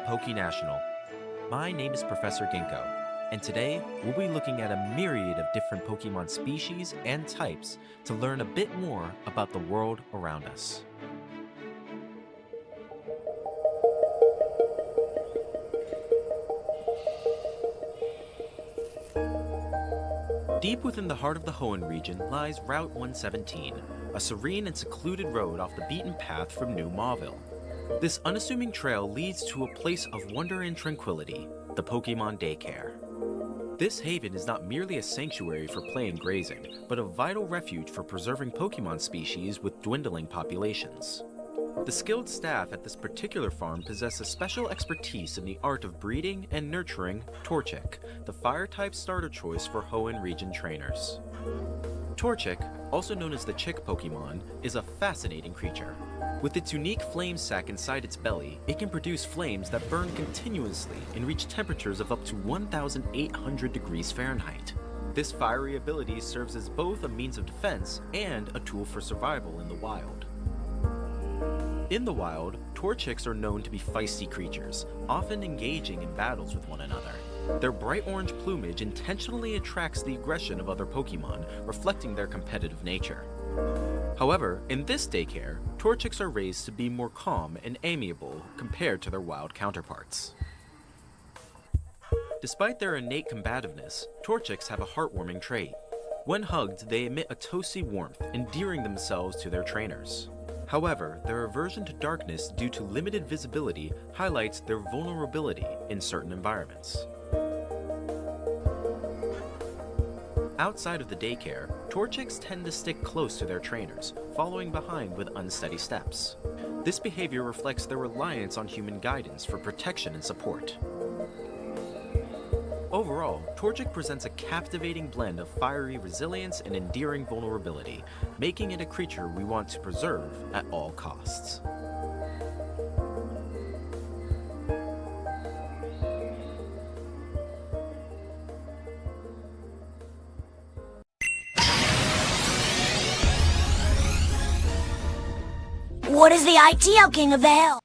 Poke National. My name is Professor Ginkgo, and today we'll be looking at a myriad of different Pokemon species and types to learn a bit more about the world around us. Deep within the heart of the Hoenn region lies Route 117, a serene and secluded road off the beaten path from New Mauville. This unassuming trail leads to a place of wonder and tranquility, the Pokemon Daycare. This haven is not merely a sanctuary for play and grazing, but a vital refuge for preserving Pokemon species with dwindling populations. The skilled staff at this particular farm possess a special expertise in the art of breeding and nurturing Torchic, the fire-type starter choice for Hoenn region trainers. Torchic, also known as the Chick Pokemon, is a fascinating creature. With its unique flame sac inside its belly, it can produce flames that burn continuously and reach temperatures of up to 1,800 degrees Fahrenheit. This fiery ability serves as both a means of defense and a tool for survival in the wild. In the wild, Torchics are known to be feisty creatures, often engaging in battles with one another. Their bright orange plumage intentionally attracts the aggression of other Pokemon, reflecting their competitive nature. However, in this daycare, Torchics are raised to be more calm and amiable compared to their wild counterparts. Despite their innate combativeness, Torchics have a heartwarming trait. When hugged, they emit a toasty warmth, endearing themselves to their trainers. However, their aversion to darkness due to limited visibility highlights their vulnerability in certain environments. Outside of the daycare, Torchics tend to stick close to their trainers, following behind with unsteady steps. This behavior reflects their reliance on human guidance for protection and support. Overall, Torchic presents a captivating blend of fiery resilience and endearing vulnerability, making it a creature we want to preserve at all costs. What is the iTL King of the Hill?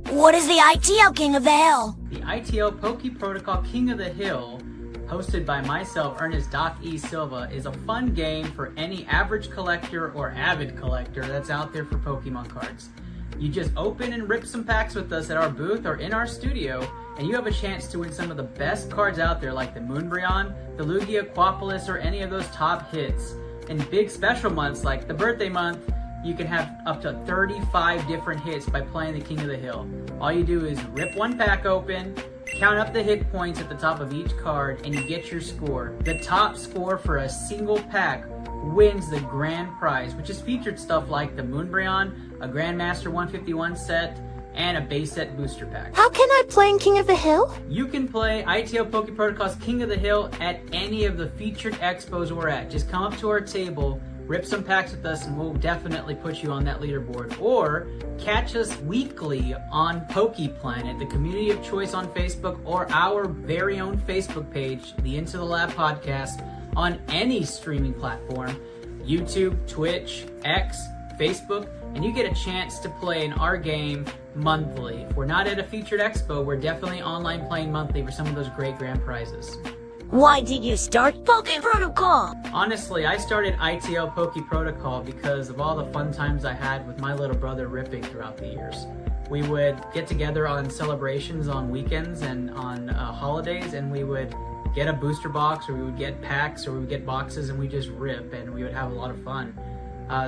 What is the iTL King of the Hill? The iTL Poke Protocol King of the Hill, hosted by myself, Ernest Doc E. Silva, is a fun game for any average collector or avid collector that's out there for Pokemon cards. You just open and rip some packs with us at our booth or in our studio, and you have a chance to win some of the best cards out there like the Moonbryon, the Lugia, Quapalis, or any of those top hits. In big special months like the birthday month, you can have up to 35 different hits by playing the King of the Hill. All you do is rip one pack open, count up the hit points at the top of each card, and you get your score. The top score for a single pack wins the grand prize, which is featured stuff like the Moonbryon, a Grandmaster 151 set, and a base set booster pack. How can I play in King of the Hill? You can play ITL Poke Protocol's King of the Hill at any of the featured expos we're at. Just come up to our table, rip some packs with us, and we'll definitely put you on that leaderboard. Or catch us weekly on Poke Planet, the community of choice on Facebook, or our very own Facebook page, the Into the Lab podcast, on any streaming platform, YouTube, Twitch, X, Facebook, and you get a chance to play in our game monthly. If we're not at a featured expo, we're definitely online playing monthly for some of those great grand prizes. Why did you start Poke Protocol? Honestly, I started ITL Poke Protocol because of all the fun times I had with my little brother ripping throughout the years. We would get together on celebrations on weekends and on holidays, and we would get a booster box, or we would get packs, or we would get boxes, and we just rip, and we would have a lot of fun.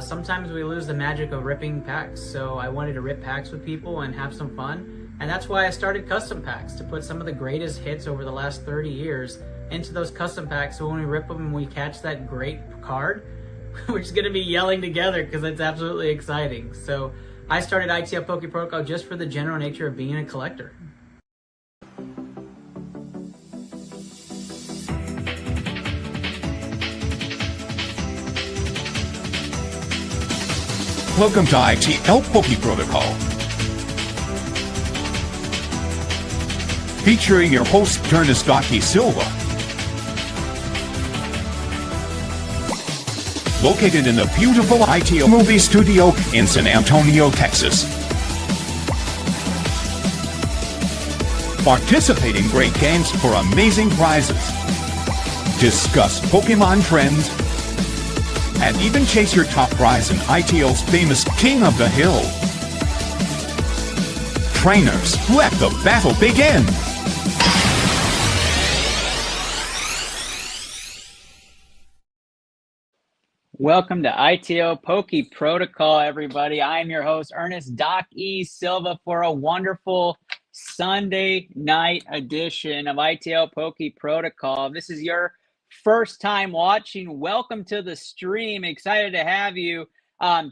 Sometimes we lose the magic of ripping packs, so I wanted to rip packs with people and have some fun, and that's why I started custom packs, to put some of the greatest hits over the last 30 years into those custom packs, so when we rip them and we catch that great card, we're just going to be yelling together because it's absolutely exciting. So I started ITL Poke Protocol just for the general nature of being a collector. Welcome to iTL Poke Protocol, featuring your host, Ernest Doc E. Silva. located in the beautiful iTL movie studio in San Antonio, Texas. Participate in great games for amazing prizes. Discuss Pokemon trends, and even chase your top prize in iTL's famous King of the Hill. Trainers, let the battle begin! Welcome to iTL Poke Protocol, everybody. I'm your host, Ernest Doc E. Silva, for a wonderful Sunday night edition of iTL Poke Protocol. If this is your first time watching, welcome to the stream. Excited to have you.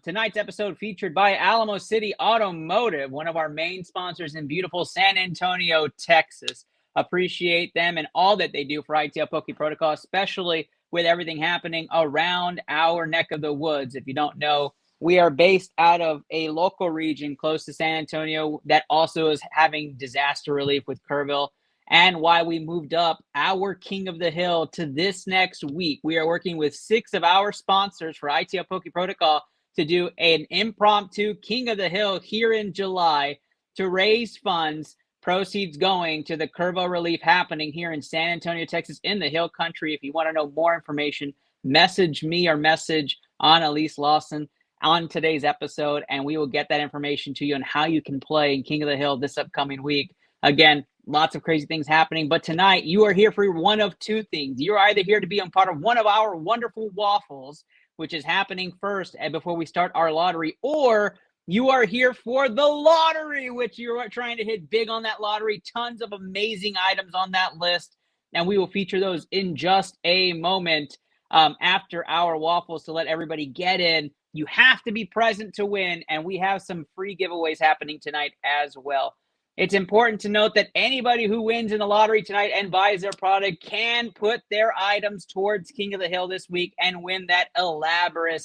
Tonight's episode featured by Alamo City Automotive, one of our main sponsors in beautiful San Antonio, Texas. Appreciate them and all that they do for iTL Poke Protocol, especially with everything happening around our neck of the woods. If you don't know, we are based out of a local region close to San Antonio that also is having disaster relief with Kerrville, and why we moved up our King of the Hill to this next week. We are working with 6 of our sponsors for iTL Poke Protocol to do an impromptu King of the Hill here in July to raise funds, proceeds going to the Kerrville relief happening here in San Antonio, Texas, in the Hill Country. If you want to know more information, message me or message on Elise Lawson on today's episode, and we will get that information to you on how you can play in King of the Hill this upcoming week. Again, lots of crazy things happening, but tonight you are here for one of two things. You're either here to be a part of one of our wonderful waffles, which is happening first and before we start our lottery, or you are here for the lottery, which you're trying to hit big on that lottery. Tons of amazing items on that list, and we will feature those in just a moment after our waffles to let everybody get in. You have to be present to win, and we have some free giveaways happening tonight as well. It's important to note that anybody who wins in the lottery tonight and buys their product can put their items towards King of the Hill this week and win that elaborate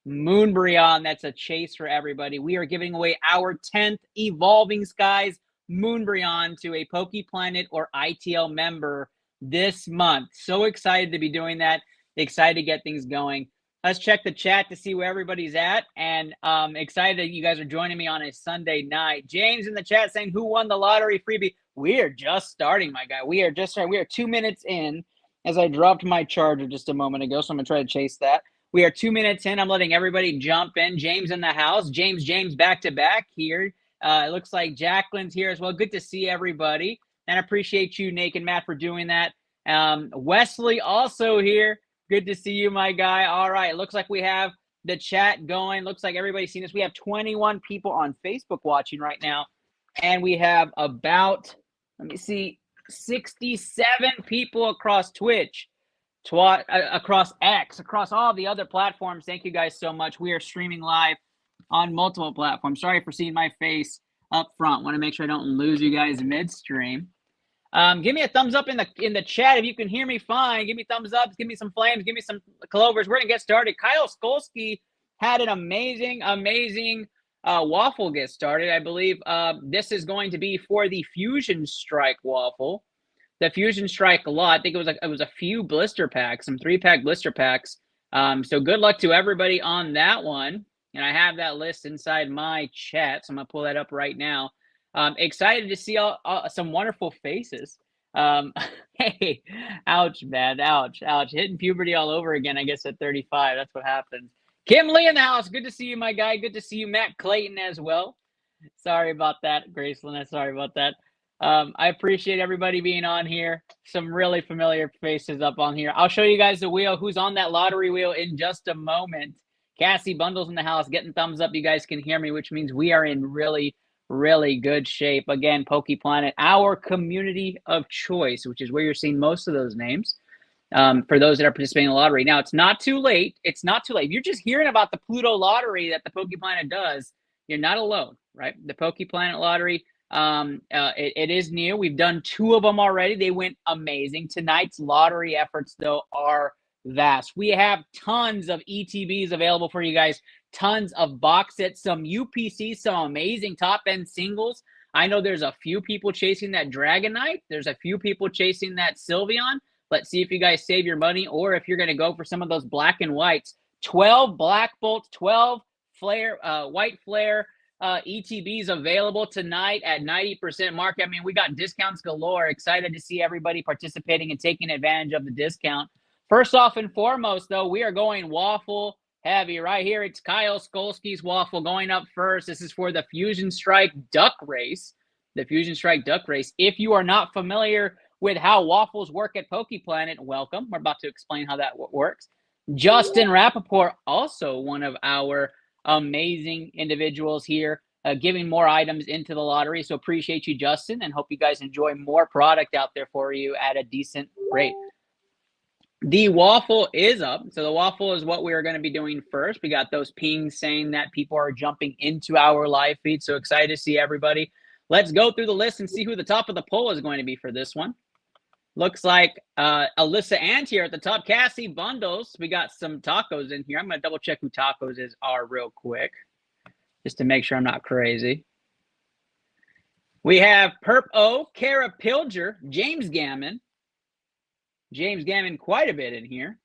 Moonbryon. That's a chase for everybody. We are giving away our 10th Evolving Skies Moonbryon to a Poke Planet or iTL member this month. So excited to be doing that. Excited to get things going. Let's check the chat to see where everybody's at. And excited that you guys are joining me on a Sunday night. James in the chat saying, who won the lottery freebie? We are just starting, my guy. We are just starting. We are 2 minutes in as I dropped my charger just a moment ago. So I'm going to try to chase that. We are 2 minutes in. I'm letting everybody jump in. James in the house. James back to back here. It looks like Jacqueline's here as well. Good to see everybody. And I appreciate you, Naked Matt, for doing that. Wesley also here. Good to see you, my guy. All right. Looks like we have the chat going. Looks like everybody's seen this. We have 21 people on Facebook watching right now. And we have about, 67 people across Twitch. Across X, across all the other platforms. Thank you guys so much. We are streaming live on multiple platforms. Sorry for seeing my face up front. Want to make sure I don't lose you guys midstream. Give me a thumbs up in the chat if you can hear me fine. Give me thumbs up. Give me some flames. Give me some clovers. We're gonna get started. Kyle Skolsky had an amazing waffle get started. I believe this is going to be for the Fusion Strike waffle. The Fusion Strike lot. I think it was a few blister packs, some 3-pack blister packs. So good luck to everybody on that one. And I have that list inside my chat, so I'm gonna pull that up right now. Excited to see some wonderful faces. Hey, ouch, man, ouch. Hitting puberty all over again, I guess, at 35. That's what happens. Kim Lee in the house. Good to see you, my guy. Good to see you, Matt Clayton, as well. Sorry about that, Graceland. Sorry about that. I appreciate everybody being on here. Some really familiar faces up on here. I'll show you guys the wheel, who's on that lottery wheel in just a moment. Cassie Bundles in the house, getting thumbs up. You guys can hear me, which means we are in really, really good shape. Again, Poke Planet, our community of choice, which is where you're seeing most of those names for those that are participating in the lottery. Now, it's not too late. It's not too late. If you're just hearing about the Pluto lottery that the Poke Planet does, you're not alone, right? The Poke Planet lottery, it is new. We've done 2 of them already. They went amazing. Tonight's lottery efforts, though, are vast. We have tons of ETBs available for you guys, tons of box sets, some UPCs, some amazing top-end singles. I know there's a few people chasing that Dragonite. There's a few people chasing that Sylveon. Let's see if you guys save your money, or if you're going to go for some of those black and whites. 12 Black Bolts, 12 white flare ETBs available tonight at 90% market. I mean, we got discounts galore. Excited to see everybody participating and taking advantage of the discount. First off and foremost, though, we are going waffle heavy right here. It's Kyle Skolsky's waffle going up first. This is for the Fusion Strike Duck Race. The Fusion Strike Duck Race. If you are not familiar with how waffles work at PokePlanet, welcome. We're about to explain how that works. Justin Rappaport, also one of our amazing individuals here, giving more items into the lottery. So appreciate you, Justin, and hope you guys enjoy more product out there for you at a decent rate. The waffle is up. So the waffle is what we are going to be doing first. We got those pings saying that people are jumping into our live feed. So excited to see everybody. Let's go through the list and see who the top of the poll is going to be for this one. Looks like Alyssa Ant here at the top. Cassie Bundles. We got some tacos in here. I'm going to double check who tacos are real quick, just to make sure I'm not crazy. We have Perp O, Kara Pilger, James Gammon. James Gammon quite a bit in here.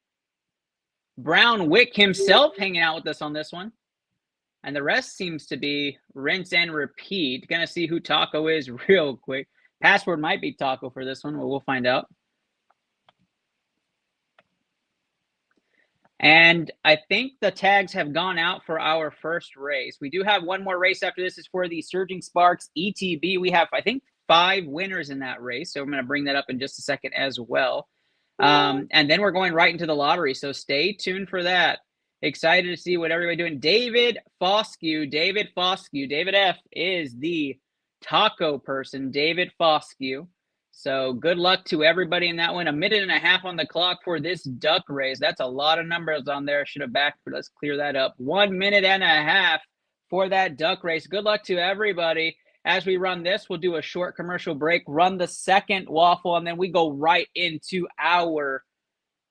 Brown Wick himself hanging out with us on this one. And the rest seems to be rinse and repeat. Gonna see who Taco is real quick. Password might be Taco for this one, but we'll find out. And I think the tags have gone out for our first race. We do have one more race after this. Is for the Surging Sparks ETB. We have, I think, 5 winners in that race. So I'm going to bring that up in just a second as well. And then we're going right into the lottery. So stay tuned for that. Excited to see what everybody doing. David Foscue. David F is the taco person. David Foscue. So good luck to everybody in that one. 1.5 minutes on the clock for this duck race. That's a lot of numbers on there. Should have backed, but let's clear that up. 1.5 minutes for that duck race. Good luck to everybody. As we run this, we'll do a short commercial break, run the second waffle, and then we go right into our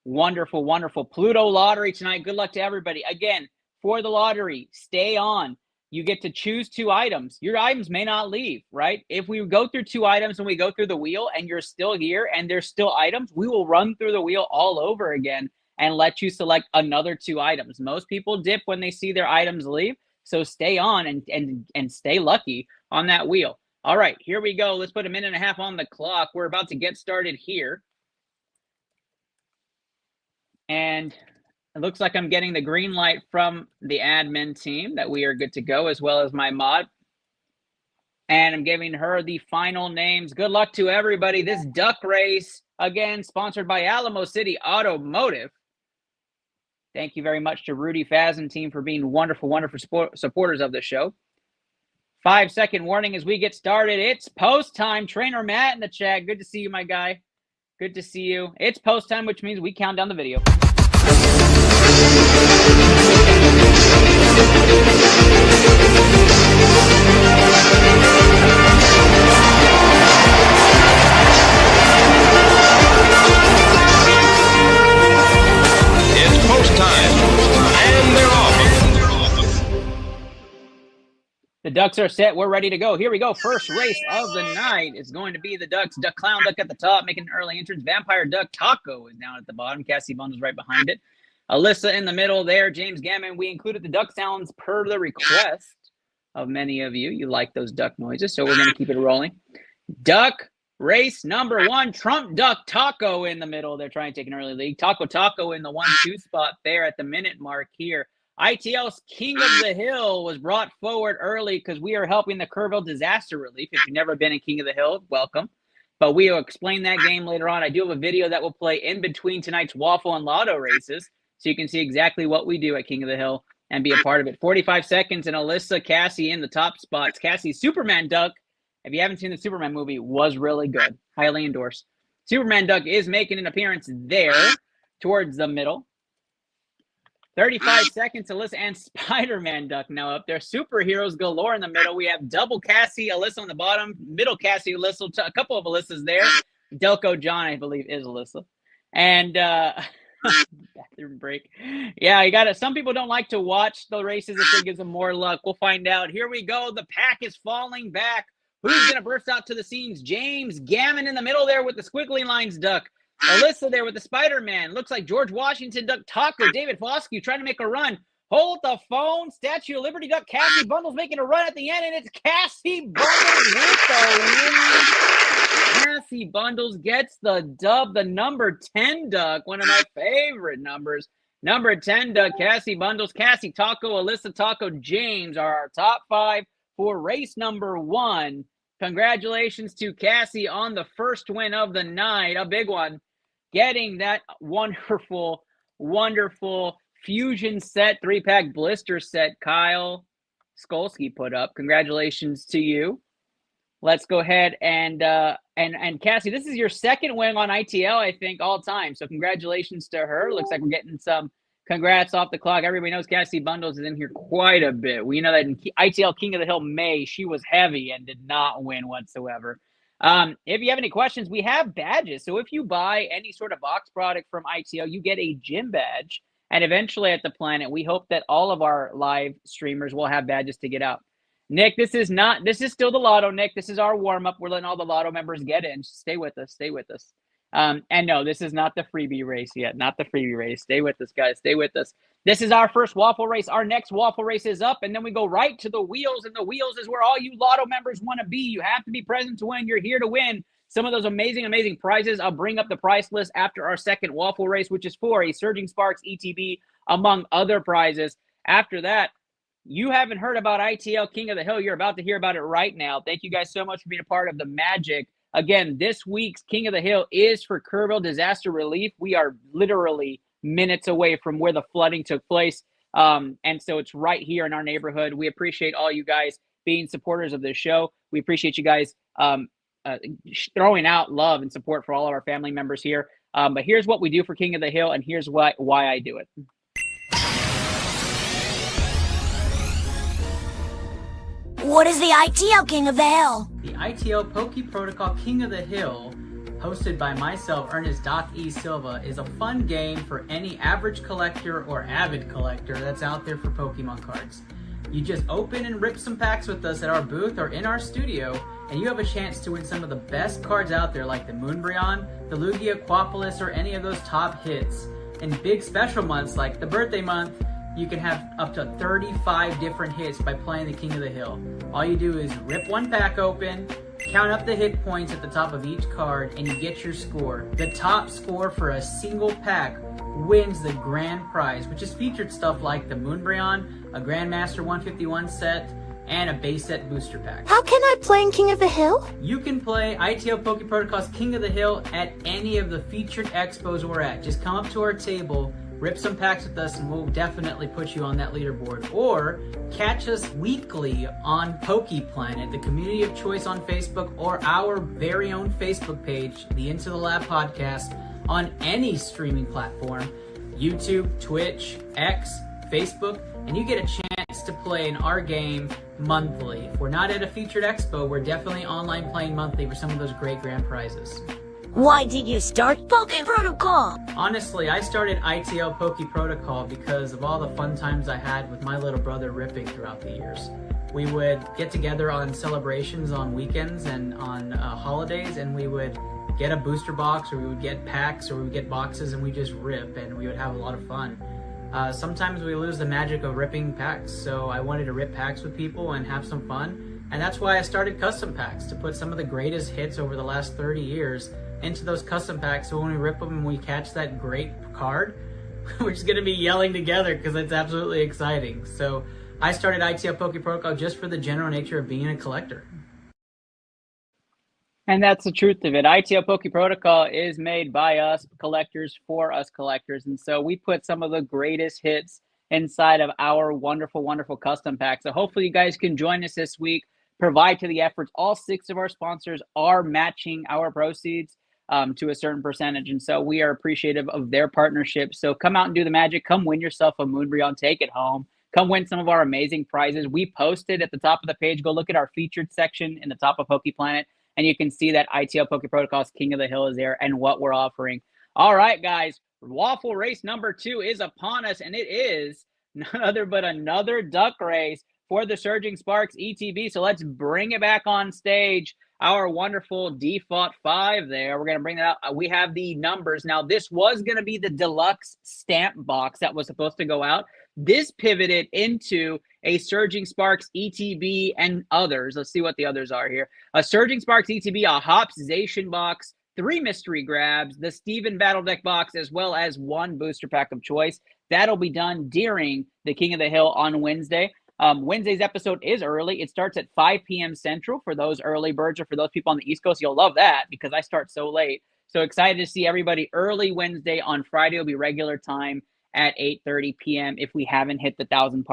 wonderful, wonderful Pluto lottery tonight. Good luck to everybody. Again, for the lottery, stay on. You get to choose 2 items. Your items may not leave, right? If we go through 2 items and we go through the wheel and you're still here and there's still items, we will run through the wheel all over again and let you select another 2 items. Most people dip when they see their items leave. So stay on and stay lucky on that wheel. All right, here we go. Let's put 1.5 minutes on the clock. We're about to get started here. And it looks like I'm getting the green light from the admin team that we are good to go, as well as my mod. And I'm giving her the final names. Good luck to everybody. This duck race, again, sponsored by Alamo City Automotive. Thank you very much to Rudy Faz and team for being wonderful, wonderful supporters of the show. 5-second warning as we get started. It's post time. Trainer Matt in the chat. Good to see you, my guy. Good to see you. It's post time, which means we count down the video. It's post time, and they're off. The ducks are set. We're ready to go. Here we go. First race of the night is going to be the ducks. Duck Clown Duck at the top, making an early entrance. Vampire Duck Taco is down at the bottom. Cassie Bundles right behind it. Alyssa in the middle there. James Gammon. We included the duck sounds per the request of many of you. You like those duck noises, so we're going to keep it rolling. Duck race number 1. Trump Duck Taco in the middle. They're trying to take an early lead. Taco in the 1-2 spot there at the minute mark here. iTL's King of the Hill was brought forward early because we are helping the Kerrville Disaster Relief. If you've never been in King of the Hill, welcome. But we will explain that game later on. I do have a video that will play in between tonight's waffle and lotto races, so you can see exactly what we do at King of the Hill and be a part of it. 45 seconds, and Alyssa, Cassie in the top spots. Cassie's Superman Duck, if you haven't seen the Superman movie, was really good. Highly endorsed. Superman Duck is making an appearance there towards the middle. 35 seconds, Alyssa and Spider-Man Duck now up there. Superheroes galore in the middle. We have double Cassie, Alyssa on the bottom. Middle Cassie, Alyssa. A couple of Alyssas there. Delco John, I believe, is Alyssa. And bathroom break. Yeah, you got it. Some people don't like to watch the races if it gives them more luck. We'll find out. Here we go. The pack is falling back. Who's going to burst out to the scenes? James Gammon in the middle there with the squiggly lines duck. Alyssa there with the Spider-Man. Looks like George Washington Duck Taco. David Foscue trying to make a run. Hold the phone. Statue of Liberty Duck. Cassie Bundles making a run at the end, and it's Cassie Bundles with the win. Cassie Bundles gets the dub. The number 10 duck, one of my favorite numbers. Number 10 duck, Cassie Bundles. Cassie Taco, Alyssa Taco, James are our top 5 for race number 1. Congratulations to Cassie on the first win of the night, a big one. Getting that wonderful, wonderful Fusion set, 3-pack blister set Kyle Skolsky put up. Congratulations to you. Let's go ahead and Cassie, this is your second win on ITL, I think, all time. So congratulations to her. Looks like we're getting some congrats off the clock. Everybody knows Cassie Bundles is in here quite a bit. We know that in ITL King of the Hill May, she was heavy and did not win whatsoever. If you have any questions, we have badges. So if you buy any sort of box product from ITL, you get a gym badge. And eventually at the Planet, we hope that all of our live streamers will have badges to get out. Nick, this is still the lotto, Nick. This is our warm-up. We're letting all the lotto members get in. Stay with us. Stay with us. And no, this is not the freebie race yet. Not the freebie race. Stay with us, guys. Stay with us. This is our first waffle race. Our next waffle race is up, and then we go right to the wheels, and the wheels is where all you lotto members want to be. You have to be present to win. You're here to win some of those amazing, amazing prizes. I'll bring up the price list after our second waffle race, which is for a Surging Sparks ETB, among other prizes. After that, you haven't heard about ITL King of the Hill. You're about to hear about it right now. Thank you guys so much for being a part of the magic. Again, this week's King of the Hill is for Kerrville Disaster Relief. We are literally minutes away from where the flooding took place. And so it's right here in our neighborhood. We appreciate all you guys being supporters of this show. We appreciate you guys throwing out love and support for all of our family members here. But here's what we do for King of the Hill, and here's why I do it. What is the ITL King of the Hill? The ITL Poke Protocol King of the Hill, hosted by myself, Ernest Doc E. Silva, is a fun game for any average collector or avid collector that's out there for Pokemon cards. You just open and rip some packs with us at our booth or in our studio, and you have a chance to win some of the best cards out there like the Moonbryon, the Lugia Quapolis, or any of those top hits. In big special months like the birthday month, you can have up to 35 different hits by playing the King of the Hill. All you do is rip one pack open, count up the hit points at the top of each card, and you get your score. The top score for a single pack wins the grand prize, which is featured stuff like the Moonbryon, a Grandmaster 151 set, and a base set booster pack. How can I play in King of the Hill? You can play ITL Poke Protocol's King of the Hill at any of the featured expos we're at. Just come up to our table, rip some packs with us, and we'll definitely put you on that leaderboard. Or catch us weekly on Poke Planet, the community of choice on Facebook, or our very own Facebook page, the Into the Lab podcast, on any streaming platform, YouTube, Twitch, X, Facebook, and you get a chance to play in our game monthly. If we're not at a featured expo, we're definitely online playing monthly for some of those great grand prizes. Why did you start Poke Protocol? Honestly, I started ITL Poke Protocol because of all the fun times I had with my little brother ripping throughout the years. We would get together on celebrations on weekends and on holidays, and we would get a booster box, or we would get packs, or we would get boxes, and we just rip, and we would have a lot of fun. Sometimes we lose the magic of ripping packs, so I wanted to rip packs with people and have some fun, and that's why I started custom packs, to put some of the greatest hits over the last 30 years into those custom packs, so when we rip them and we catch that great card, we're just going to be yelling together because it's absolutely exciting. So I started ITL Poke Protocol just for the general nature of being a collector. And that's the truth of it. ITL Poke Protocol is made by us collectors for us collectors. And so we put some of the greatest hits inside of our wonderful, wonderful custom pack. So hopefully you guys can join us this week, provide to the efforts. All 6 of our sponsors are matching our proceeds to a certain percentage. And so we are appreciative of their partnership. So come out and do the magic. Come win yourself a Moonbryon. Take it home. Come win some of our amazing prizes. We posted at the top of the page. Go look at our featured section in the top of Poke Planet, and you can see that ITL Poke Protocol's King of the Hill is there and what we're offering. All right, guys. Waffle race number 2 is upon us, and it is none other but another duck race for the Surging Sparks ETB. So let's bring it back on stage. our wonderful default 5 there. We're going to bring that out. We have the numbers. Now, this was going to be the deluxe stamp box that was supposed to go out. This pivoted into a Surging Sparks ETB and others. Let's see what the others are here. A Surging Sparks ETB, a Hopsization box, 3 mystery grabs, the Steven Battle Deck box, as well as 1 booster pack of choice. That'll be done during the King of the Hill on Wednesday. Wednesday's episode is early. It starts at 5 p.m. Central for those early birds, or for those people on the East Coast. You'll love that because I start so late. So excited to see everybody early Wednesday. On Friday will be regular time at 8:30 p.m. if we haven't hit the 1,000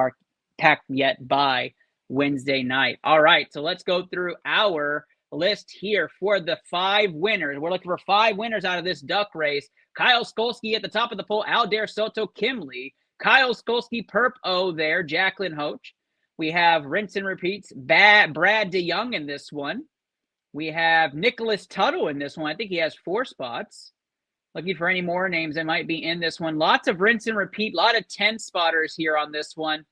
pack yet by Wednesday night. All right, so let's go through our list here for the 5 winners. We're looking for 5 winners out of this duck race. Kyle Skolsky at the top of the poll, Aldair Soto Kimley, Kyle Skolsky, Perp O there, Jacqueline Hoach. We have rinse and repeats, Brad DeYoung in this one. We have Nicholas Tuttle in this one. I think he has 4 spots. Looking for any more names that might be in this one. Lots of rinse and repeat, a lot of 10 spotters here on this one.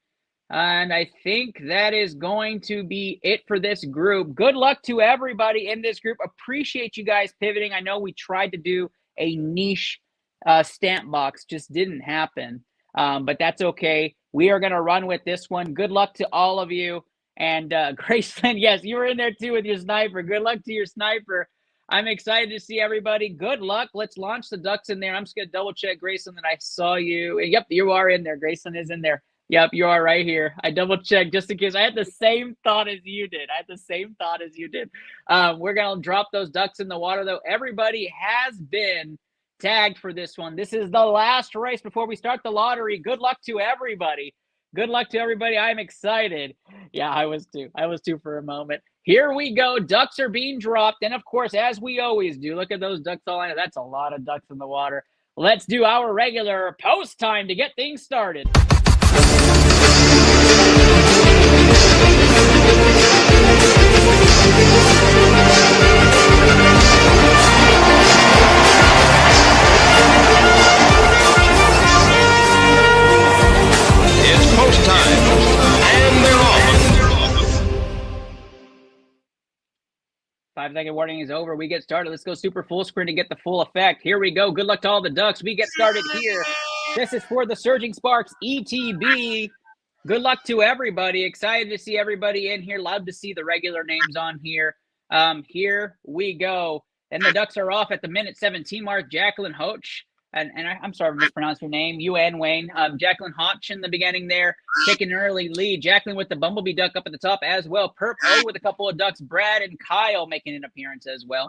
And I think that is going to be it for this group. Good luck to everybody in this group. Appreciate you guys pivoting. I know we tried to do a niche stamp box, just didn't happen. But that's okay. We are going to run with this one. Good luck to all of you. And Graceland, yes, you were in there too with your sniper. Good luck to your sniper. I'm excited to see everybody. Good luck. Let's launch the ducks in there. I'm just going to double check, Graceland, that I saw you. Yep, you are in there. Graceland is in there. Yep, you are right here. I double checked just in case. I had the same thought as you did. We're going to drop those ducks in the water, though. Everybody has been tagged for this one. This is the last race before we start the lottery. Good luck to everybody. Good luck to everybody. I'm excited. Yeah, I was too for a moment. Here we go. Ducks are being dropped. And, of course, as we always do, look at those ducks all in. That's a lot of ducks in the water. Let's do our regular post time to get things started. It's post time, and they're off. 5-second warning is over. We get started. Let's go super full screen to get the full effect. Here we go. Good luck to all the ducks. We get started here. This is for the Surging Sparks ETB. Good luck to everybody. Excited to see everybody in here. Love to see the regular names on here. Here we go. And the ducks are off at the minute 17 mark. Jacqueline Hoach. And I'm sorry if I mispronounced your name. You and Wayne. Jacqueline Hoach in the beginning there, taking an early lead. Jacqueline with the bumblebee duck up at the top as well. Perp O with a couple of ducks. Brad and Kyle making an appearance as well.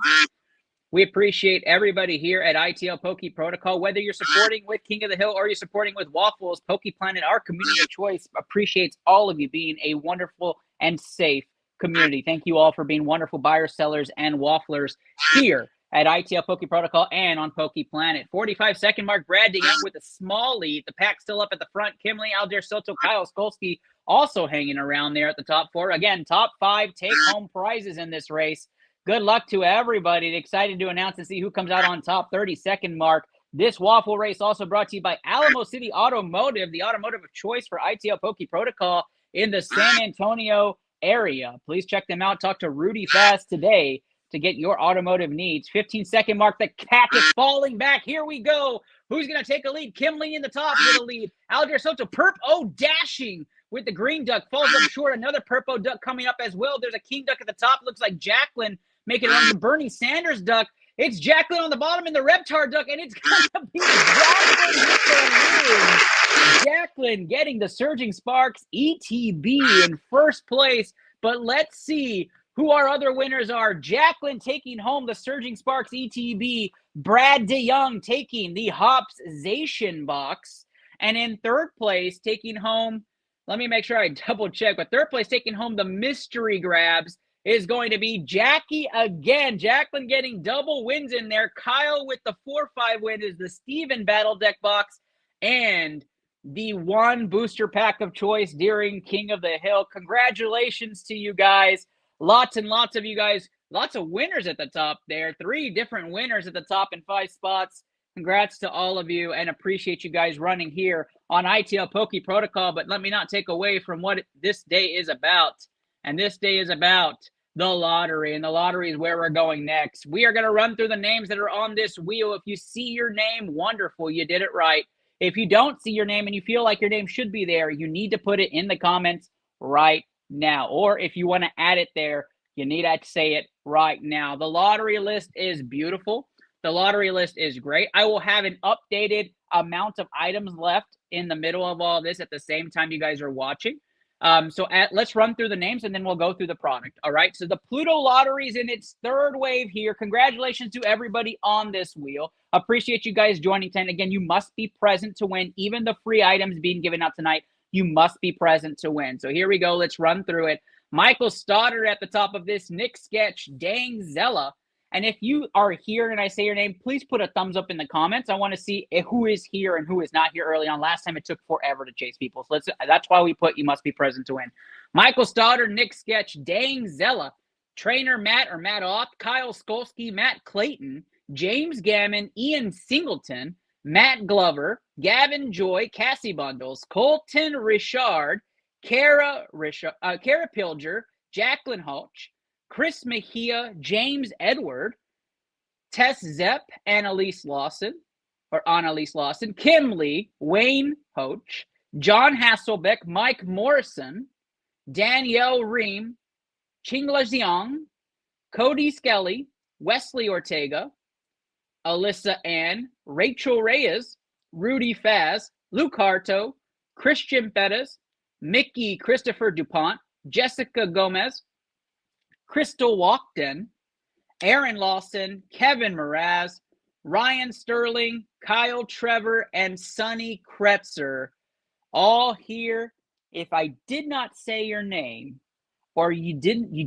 We appreciate everybody here at iTL Poke Protocol. Whether you're supporting with King of the Hill or you're supporting with Waffles, Poke Planet, our community of choice, appreciates all of you being a wonderful and safe community. Thank you all for being wonderful buyers, sellers, and wafflers here at iTL Poke Protocol and on Poke Planet. 45-second mark, Brad DeYoung with a small lead. The pack still up at the front. Kimley, Aldair Soto, Kyle Skolsky also hanging around there at the top 4. Again, top 5 take-home prizes in this race. Good luck to everybody. Excited to announce and see who comes out on top. 30-second mark. This waffle race also brought to you by Alamo City Automotive, the automotive of choice for iTL Poke Protocol in the San Antonio area. Please check them out. Talk to Rudy Fast today to get your automotive needs. 15-second mark. The cat is falling back. Here we go. Who's going to take a lead? Kimley in the top with a lead. Aldair Soto, Perp O dashing with the green duck. Falls up short. Another Perp O duck coming up as well. There's a king duck at the top. Looks like Jacqueline making it on the Bernie Sanders duck. It's Jacqueline on the bottom and the Reptar duck, and it's going to be Jacqueline with the lead. Jacqueline getting the Surging Sparks ETB in first place. But let's see who our other winners are. Jacqueline taking home the Surging Sparks ETB. Brad DeYoung taking the Hopsization box. And in third place, taking home, let me make sure I double check, but third place taking home the mystery grabs is going to be Jackie again. Jacqueline getting double wins in there. Kyle with the 4-5 win is the Steven Battle Deck box and the 1 booster pack of choice during King of the Hill. Congratulations to you guys. Lots and lots of you guys. Lots of winners at the top there. 3 different winners at the top in 5 spots. Congrats to all of you and appreciate you guys running here on iTL Poke Protocol. But let me not take away from what this day is about. And this day is about the lottery, and the lottery is where we're going next. We are going to run through the names that are on this wheel. If you see your name, wonderful, you did it right. If you don't see your name and you feel like your name should be there, you need to put it in the comments right now. Or if you want to add it there, you need to say it right now. The lottery list is beautiful. The lottery list is great. I will have an updated amount of items left in the middle of all this at the same time you guys are watching. Let's run through the names and then we'll go through the product. All right. So the Pluto lottery is in its third wave here. Congratulations to everybody on this wheel. Appreciate you guys joining tonight. Again, you must be present to win. Even the free items being given out tonight, you must be present to win. So here we go. Let's run through it. Michael Stoddard at the top of this. Nick Sketch, Dang Zella. And if you are here and I say your name, please put a thumbs up in the comments. I want to see who is here and who is not here early on. Last time it took forever to chase people. So that's why we put you must be present to win. Michael Stoddard, Nick Sketch, Dang Zella, Trainer Matt or Matt Oth, Kyle Skolsky, Matt Clayton, James Gammon, Ian Singleton, Matt Glover, Gavin Joy, Cassie Bundles, Colton Richard, Kara Pilger, Jacqueline Hulch, Chris Mejia, James Edward, Tess Zepp, Annalise Lawson, Kim Lee, Wayne Hoach, John Hasselbeck, Mike Morrison, Danielle Ream, Chingla Xiong, Cody Skelly, Wesley Ortega, Alyssa Ann, Rachel Reyes, Rudy Faz, Luke Harto, Christian Bettis, Mickey Christopher DuPont, Jessica Gomez, Crystal Walkden, Aaron Lawson, Kevin Mraz, Ryan Sterling, Kyle Trevor, and Sonny Kretzer, all here. If I did not say your name, or you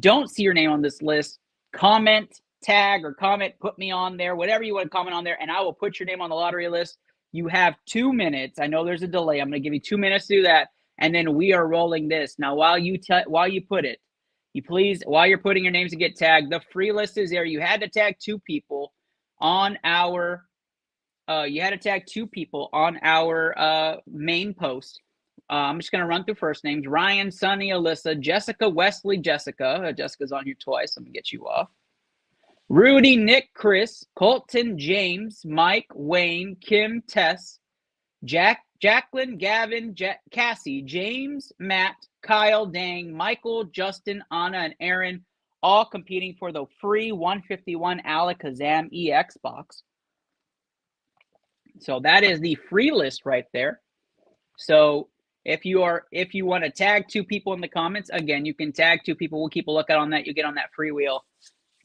don't see your name on this list, comment, tag, or comment, put me on there, whatever you want to comment on there, and I will put your name on the lottery list. You have 2 minutes. I know there's a delay. I'm going to give you 2 minutes to do that, and then we are rolling this. Now, while you put it, you please, while you're putting your names to get tagged, the free list is there. You had to tag 2 people on our main post. I'm just going to run through first names. Ryan, Sonny, Alyssa, Jessica, Wesley, Jessica. Jessica's on here twice. Let me get you off. Rudy, Nick, Chris, Colton, James, Mike, Wayne, Kim, Tess, Jacqueline, Gavin, Cassie, James, Matt, Kyle, Dang, Michael, Justin, Anna, and Aaron, all competing for the free 151 Alakazam EX box. So that is the free list right there. So if you want to tag 2 people in the comments, again, you can tag 2 people. We'll keep a lookout on that. You get on that free wheel.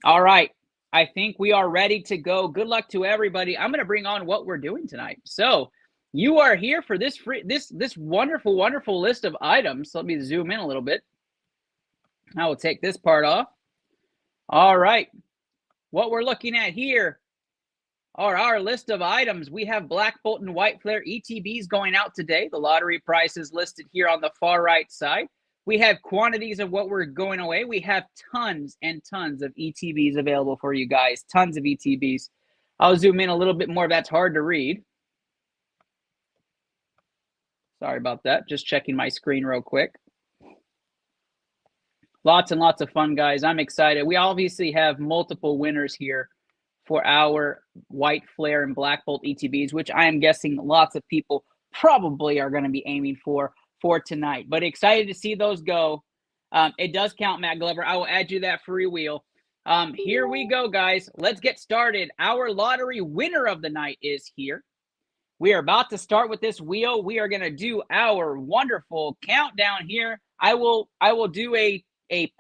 All right. I think we are ready to go. Good luck to everybody. I'm going to bring on what we're doing tonight. So you are here for this wonderful, wonderful list of items. So let me zoom in a little bit. I will take this part off. All right. What we're looking at here are our list of items. We have Black Bolt and White Flare ETBs going out today. The lottery price is listed here on the far right side. We have quantities of what we're going away. We have tons and tons of ETBs available for you guys. Tons of ETBs. I'll zoom in a little bit more. That's hard to read. Sorry about that. Just checking my screen real quick. Lots and lots of fun, guys. I'm excited. We obviously have multiple winners here for our White Flare and Black Bolt ETBs, which I am guessing lots of people probably are going to be aiming for tonight. But excited to see those go. It does count, Matt Glover. I will add you that free wheel. Here we go, guys. Let's get started. Our lottery winner of the night is here. We are about to start with this wheel. We are going to do our wonderful countdown here. I will do a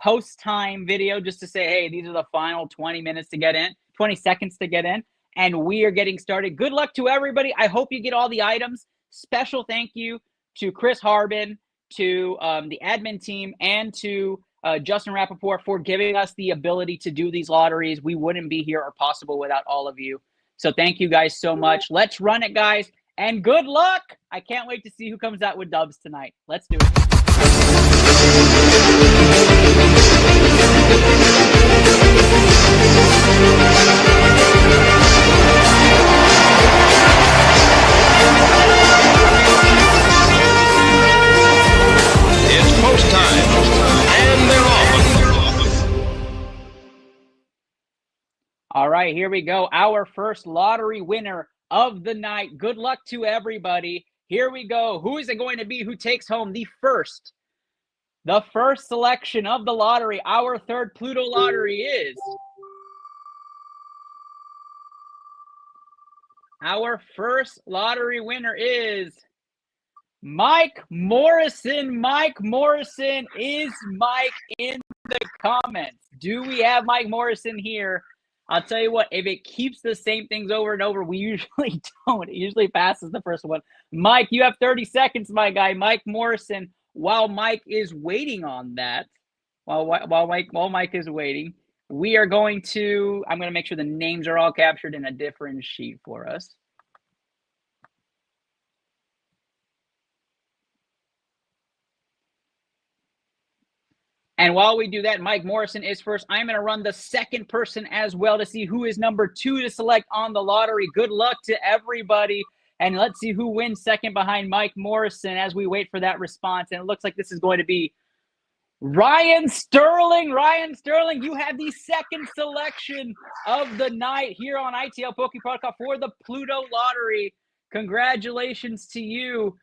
post time video just to say, hey, these are the final 20 minutes to get in, 20 seconds to get in, and we are getting started. Good luck to everybody. I hope you get all the items. Special thank you to Chris Harbin, to the admin team, and to Justin Rappaport for giving us the ability to do these lotteries. We wouldn't be here or possible without all of you. So thank you guys so much. Let's run it, guys, and good luck. I can't wait to see who comes out with dubs tonight. Let's do it. It's post time, and they're off. All right, here we go. Our first lottery winner of the night. Good luck to everybody. Here we go. Who is it going to be who takes home the first selection of the lottery? Our third Pluto lottery is our first lottery winner is Mike Morrison. Mike Morrison, is Mike in the comments? Do we have Mike Morrison here? I'll tell you what, if it keeps the same things over and over, we usually don't. It usually passes the first one. Mike, you have 30 seconds, my guy. Mike Morrison, while Mike is waiting on that, while Mike is waiting, I'm going to make sure the names are all captured in a different sheet for us. And while we do that, Mike Morrison is first. I'm going to run the second person as well to see who is number 2 to select on the lottery. Good luck to everybody. And let's see who wins second behind Mike Morrison as we wait for that response. And it looks like this is going to be Ryan Sterling. Ryan Sterling, you have the second selection of the night here on iTL Poke Protocol for the Pluto lottery. Congratulations to you,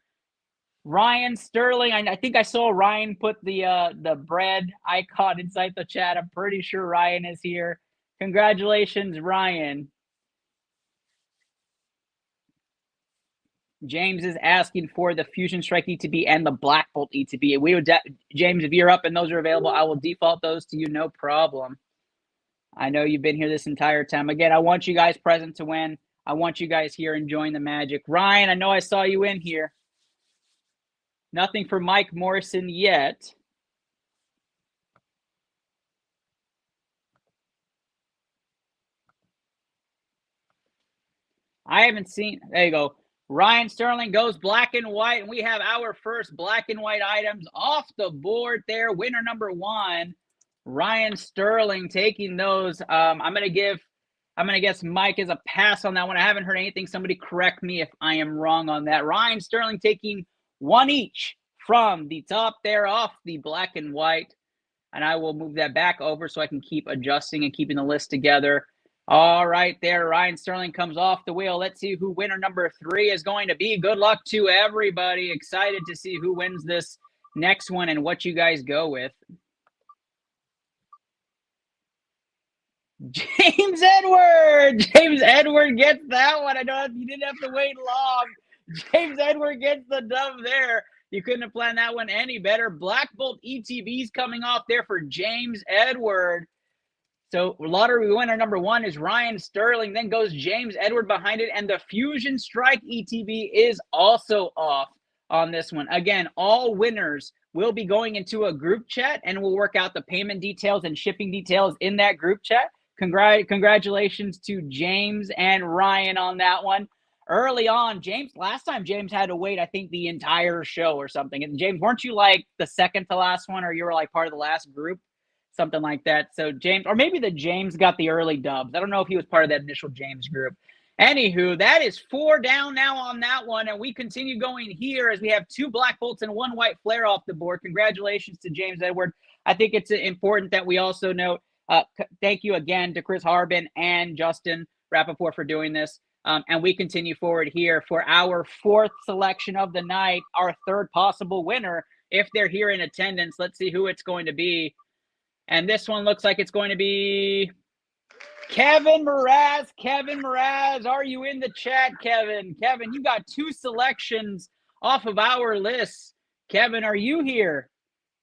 Ryan Sterling. I think I saw Ryan put the bread icon inside the chat. I'm pretty sure Ryan is here. Congratulations, Ryan. James is asking for the Fusion Strike ETB and the Black Bolt ETB. We would, James, if you're up and those are available, I will default those to you, no problem. I know you've been here this entire time. Again, I want you guys present to win. I want you guys here enjoying the magic. Ryan, I know I saw you in here. Nothing for Mike Morrison yet. I haven't seen. There you go. Ryan Sterling goes black and white, and we have our first black and white items off the board there. Winner number 1, Ryan Sterling taking those. I'm gonna guess Mike is a pass on that one. I haven't heard anything. Somebody correct me if I am wrong on that. Ryan Sterling taking 1 each from the top there off the black and white. And I will move that back over so I can keep adjusting and keeping the list together. All right there, Ryan Sterling comes off the wheel. Let's see who winner number 3 is going to be. Good luck to everybody. Excited to see who wins this next one and what you guys go with. James Edward. James Edward gets that one. I know you didn't have to wait long. James Edward gets the dub there. You couldn't have planned that one any better. Black Bolt ETBs coming off there for James Edward. So lottery winner number 1 is Ryan Sterling. Then goes James Edward behind it. And the Fusion Strike ETB is also off on this one. Again, all winners will be going into a group chat and we'll work out the payment details and shipping details in that group chat. Congratulations to James and Ryan on that one. Early on, last time James had to wait, I think, the entire show or something. And James, weren't you like the second to last one, or you were like part of the last group? Something like that. So James, or maybe James got the early dubs. I don't know if he was part of that initial James group. Anywho, that is 4 down now on that one. And we continue going here as we have 2 black bolts and 1 white flare off the board. Congratulations to James Edward. I think it's important that we also note, thank you again to Chris Harbin and Justin Rappaport for doing this. And we continue forward here for our 4th selection of the night, our 3rd possible winner. If they're here in attendance, let's see who it's going to be. And this one looks like it's going to be Kevin Mraz. Kevin Mraz, are you in the chat, Kevin? Kevin, you got 2 selections off of our list. Kevin, are you here?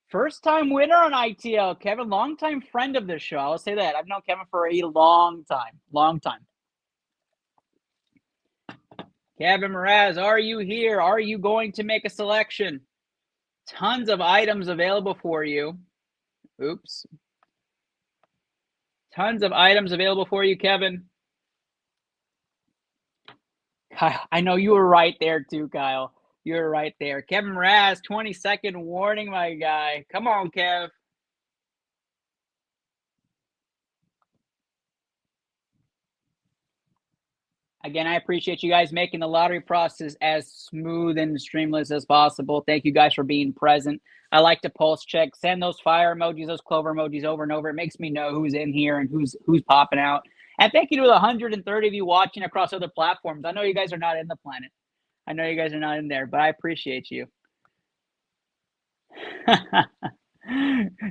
First time winner on iTL. Kevin, longtime friend of the show. I'll say that. I've known Kevin for a long time. Long time. Kevin Mraz, are you here? Are you going to make a selection? Tons of items available for you. Oops. Tons of items available for you, Kevin. Kyle, I know you were right there too, Kyle. You were right there. Kevin Mraz, 20-second warning, my guy. Come on, Kev. Again, I appreciate you guys making the lottery process as smooth and streamless as possible. Thank you guys for being present. I like to pulse check, send those fire emojis, those clover emojis over and over. It makes me know who's in here and who's popping out. And thank you to the 130 of you watching across other platforms. I know you guys are not in the planet. I know you guys are not in there, but I appreciate you.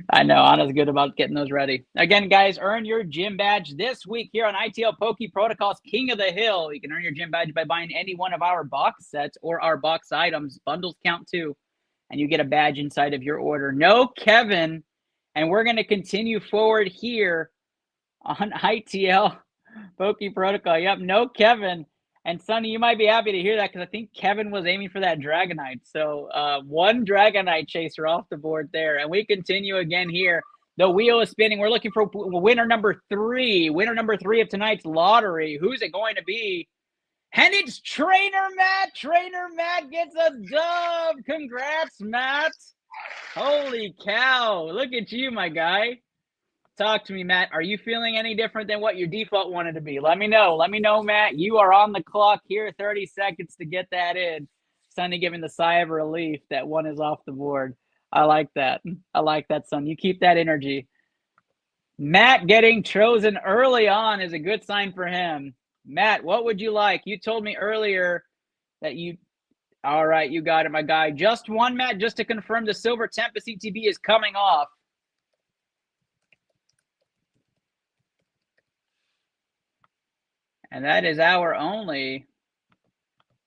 I know Anna's good about getting those ready. Again, guys, earn your gym badge this week here on iTL Poke Protocols King of the Hill. You can earn your gym badge by buying any one of our box sets or our box items. Bundles count too. And you get a badge inside of your order. No Kevin. And we're going to continue forward here on ITL Poke Protocol. Yep, no Kevin. And Sonny, you might be happy to hear that because I think Kevin was aiming for that Dragonite. So one Dragonite chaser off the board there. And we continue again here. The wheel is spinning. We're looking for winner number 3. Winner number 3 of tonight's lottery. Who's it going to be? And it's Trainer Matt. Trainer Matt gets a dub. Congrats, Matt. Holy cow. Look at you, my guy. Talk to me, Matt. Are you feeling any different than what your default wanted to be? Let me know. Let me know, Matt. You are on the clock here. 30 seconds to get that in. Sonny giving the sigh of relief that one is off the board. I like that. I like that, son. You keep that energy. Matt getting chosen early on is a good sign for him. Matt, what would you like? You told me earlier that you... All right, you got it, my guy. Just one, Matt, just to confirm the Silver Tempest ETB is coming off. And that is our only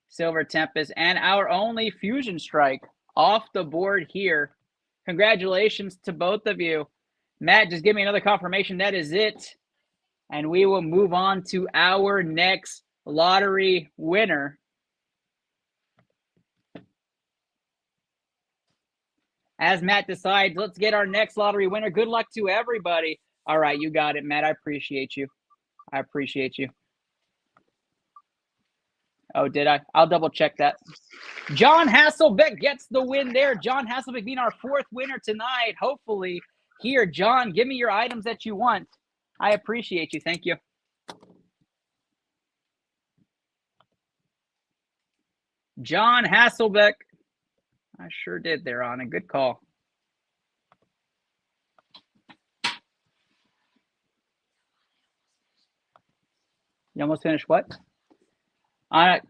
Silver Tempest and our only Fusion Strike off the board here. Congratulations to both of you. Matt, just give me another confirmation. That is it. And we will move on to our next lottery winner. As Matt decides, let's get our next lottery winner. Good luck to everybody. All right, you got it, Matt. I appreciate you. I appreciate you. Oh, did I? I'll double check that. John Hasselbeck gets the win there. John Hasselbeck being our 4th winner tonight. Hopefully. Here, John, give me your items that you want. I appreciate you. Thank you. John Hasselbeck. I sure did there, Anna. Good call. You almost finished what?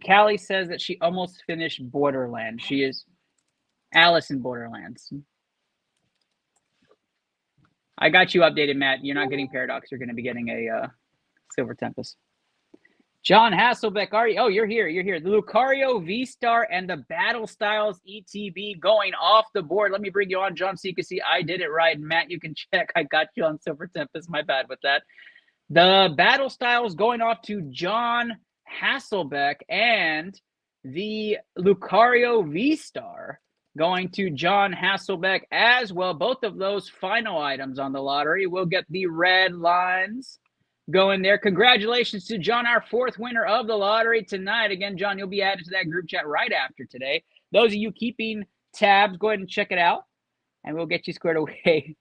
Callie says that she almost finished Borderlands. She is Alice in Borderlands. I got you updated, Matt. You're not getting Paradox. You're going to be getting a Silver Tempest. John Hasselbeck, are you? Oh, you're here. You're here. The Lucario V-Star and the Battle Styles ETB going off the board. Let me bring you on, John, so you can see I did it right. Matt, you can check. I got you on Silver Tempest. My bad with that. The Battle Styles going off to John Hasselbeck, and the Lucario V-Star going to John Hasselbeck as well. Both of those final items on the lottery will get the red lines going there. Congratulations to John, our 4th winner of the lottery tonight. Again, John, you'll be added to that group chat right after today. Those of you keeping tabs, go ahead and check it out, and we'll get you squared away.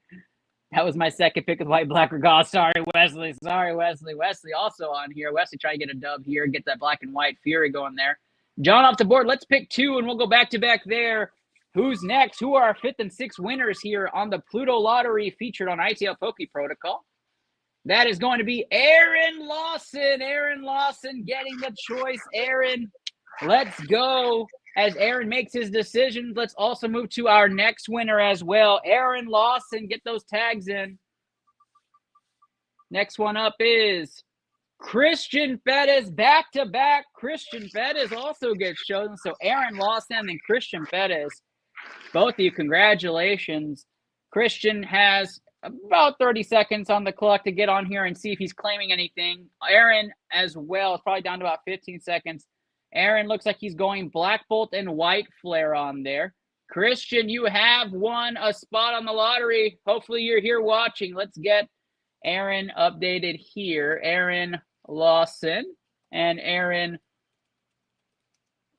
That was my second pick of White Black Regal. Sorry, Wesley. Sorry, Wesley. Wesley also on here. Wesley trying to get a dub here, get that Black and White Fury going there. John off the board. Let's pick 2, and we'll go back to back there. Who's next? Who are our 5th and 6th winners here on the Pluto lottery featured on ITL Poke Protocol? That is going to be Aaron Lawson. Aaron Lawson getting the choice. Aaron, let's go. As Aaron makes his decisions, let's also move to our next winner as well. Aaron Lawson, get those tags in. Next one up is Christian Fettis, back-to-back. Christian Fettis also gets chosen. So Aaron Lawson and Christian Fettis, both of you, congratulations. Christian has about 30 seconds on the clock to get on here and see if he's claiming anything. Aaron as well is probably down to about 15 seconds. Aaron looks like he's going Black Bolt and White Flare on there. Christian, you have won a spot on the lottery. Hopefully you're here watching. Let's get Aaron updated here. Aaron Lawson and Aaron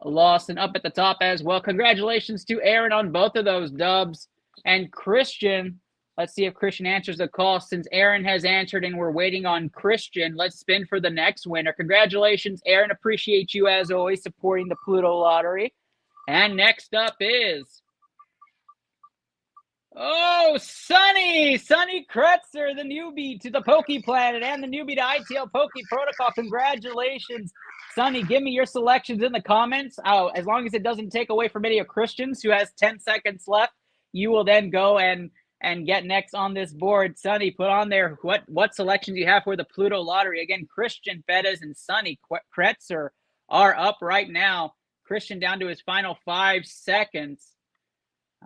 Lawson up at the top as well. Congratulations to Aaron on both of those dubs. And Christian, let's see if Christian answers the call. Since Aaron has answered and we're waiting on Christian, let's spin for the next winner. Congratulations, Aaron. Appreciate you, as always, supporting the Pluto lottery. And next up is Oh, Sonny Kretzer, the newbie to the Poke Planet and the newbie to ITL Poke Protocol. Congratulations, Sonny. Give me your selections in the comments. Oh, as long as it doesn't take away from any of Christian's, who has 10 seconds left, you will then go and get next on this board. Sonny, put on there what selections you have for the Pluto lottery. Again, Christian Fedez and Sonny Kretzer are up right now. Christian down to his final 5 seconds.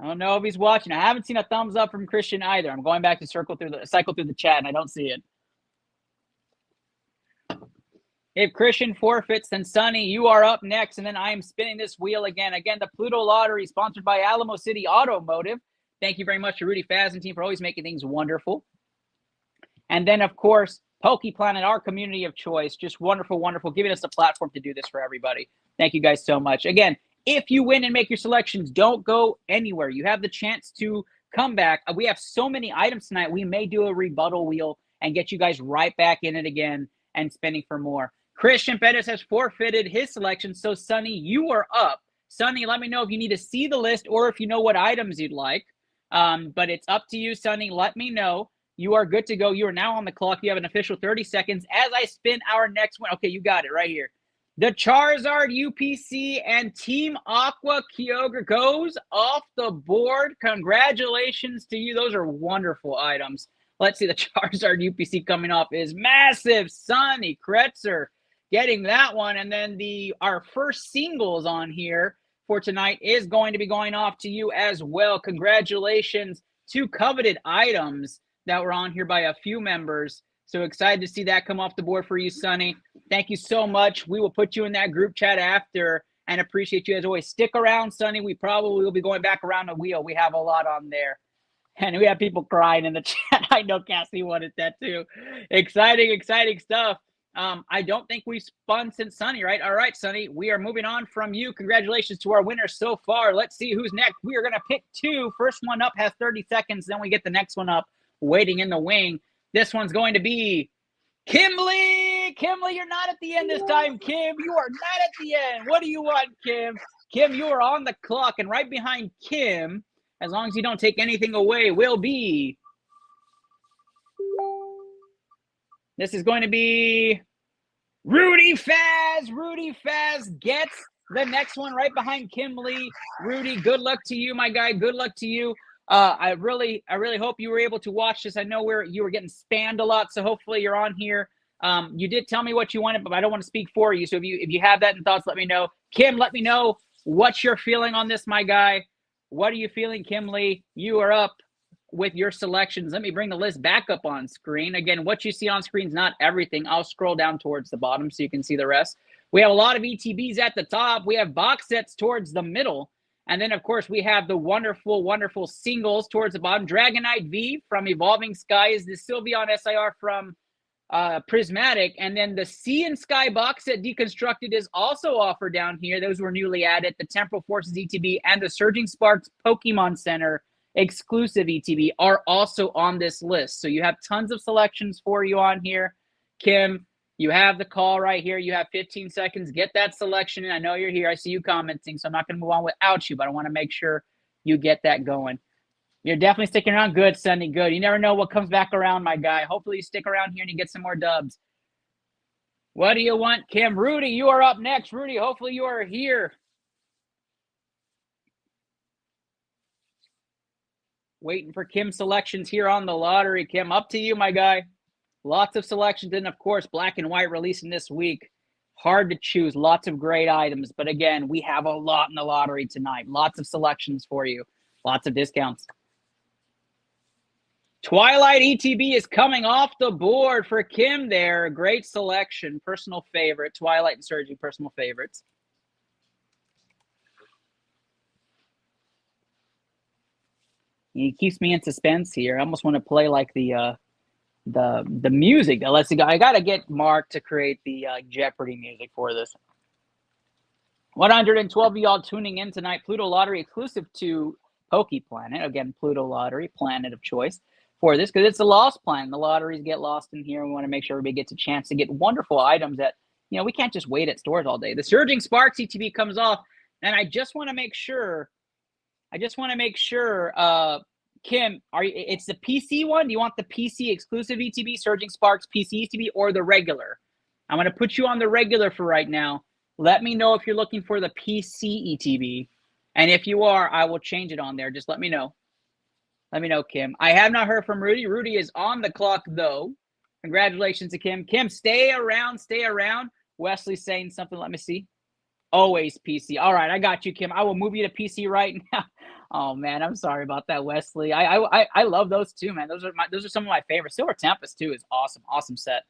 I don't know if he's watching. I haven't seen a thumbs up from Christian either. I'm going back to cycle through the chat, and I don't see it. If Christian forfeits, then Sonny, you are up next, and then I am spinning this wheel again. Again, the Pluto Lottery, sponsored by Alamo City Automotive. Thank you very much to Rudy Faz and team for always making things wonderful. And then, of course, Poke Planet, our community of choice. Just wonderful, wonderful, giving us a platform to do this for everybody. Thank you guys so much. Again, if you win and make your selections, don't go anywhere. You have the chance to come back. We have so many items tonight. We may do a rebuttal wheel and get you guys right back in it again and spending for more. Christian Pettis has forfeited his selection. So, Sonny, you are up. Sonny, let me know if you need to see the list or if you know what items you'd like. But it's up to you, Sonny. Let me know. You are good to go. You are now on the clock. You have an official 30 seconds as I spin our next one. Okay, you got it right here. The Charizard UPC and Team Aqua Kyogre goes off the board. Congratulations to you. Those are wonderful items. Let's see. The Charizard UPC coming off is massive. Sonny Kretzer getting that one. And then our first singles on here for tonight is going to be going off to you as well. Congratulations. 2 coveted items that were on here by a few members. So excited to see that come off the board for you, Sonny. Thank you so much. We will put you in that group chat after and appreciate you as always. Stick around, Sonny. We probably will be going back around the wheel. We have a lot on there. And we have people crying in the chat. I know Cassie wanted that too. Exciting, exciting stuff. I don't think we've spun since Sonny, right? All right, Sonny, we are moving on from you. Congratulations to our winners so far. Let's see who's next. We are going to pick 2. First one up has 30 seconds. Then we get the next one up waiting in the wing. This one's going to be Kimley. Kimley, you're not at the end this time. Kim, you are not at the end. What do you want, Kim? Kim, you are on the clock. And right behind Kim, as long as you don't take anything away, will be... This is going to be Rudy Faz. Rudy Faz gets the next one right behind Kimley. Rudy, good luck to you, my guy. Good luck to you. I really hope you were able to watch this. I know you were getting spammed a lot, so hopefully you're on here. You did tell me what you wanted, but I don't want to speak for you. So if you have that in thoughts, let me know. Kim, let me know what you're feeling on this, my guy. What are you feeling, Kimley? You are up with your selections. Let me bring the list back up on screen. Again, what you see on screen is not everything. I'll scroll down towards the bottom so you can see the rest. We have a lot of ETBs at the top. We have box sets towards the middle. And then, of course, we have the wonderful, wonderful singles towards the bottom. Dragonite V from Evolving Skies, the Sylveon SIR from Prismatic, and then the Sea and Sky box set deconstructed is also offered down here. Those were newly added. The Temporal Forces ETB and the Surging Sparks Pokemon Center exclusive ETB are also on this list. So you have tons of selections for you on here. Kim, you have the call right here. You have 15 seconds. Get that selection in. I know you're here. I see you commenting, so I'm not going to move on without you, but I want to make sure you get that going. You're definitely sticking around. Good, Sunny. Good. You never know what comes back around, my guy. Hopefully you stick around here and you get some more dubs. What do you want, Kim? Rudy, you are up next. Rudy, hopefully you are here. Waiting for Kim's selections here on the lottery. Kim, up to you, my guy. Lots of selections. And, of course, Black and White releasing this week. Hard to choose. Lots of great items. But, again, we have a lot in the lottery tonight. Lots of selections for you. Lots of discounts. Twilight ETB is coming off the board for Kim there. Great selection. Personal favorite. Twilight and Surging, personal favorites. He keeps me in suspense here. I almost want to play like the music that lets you go. I got to get Mark to create the Jeopardy music for this. 112 of y'all tuning in tonight. Pluto Lottery exclusive to Poke Planet. Again, Pluto Lottery, planet of choice for this because it's a lost planet. The lotteries get lost in here. We want to make sure everybody gets a chance to get wonderful items that, we can't just wait at stores all day. The Surging Sparks ETB comes off, and I just want to make sure Kim, it's the PC one? Do you want the PC exclusive ETB, Surging Sparks PC ETB, or the regular? I'm going to put you on the regular for right now. Let me know if you're looking for the PC ETB. And if you are, I will change it on there. Just let me know. Let me know, Kim. I have not heard from Rudy. Rudy is on the clock, though. Congratulations to Kim. Kim, stay around. Stay around. Wesley's saying something. Let me see. Always PC. All right, I got you, Kim. I will move you to PC right now. Oh man, I'm sorry about that, Wesley. I love those too, man. Those are some of my favorites. Silver Tempest too is awesome. Awesome set.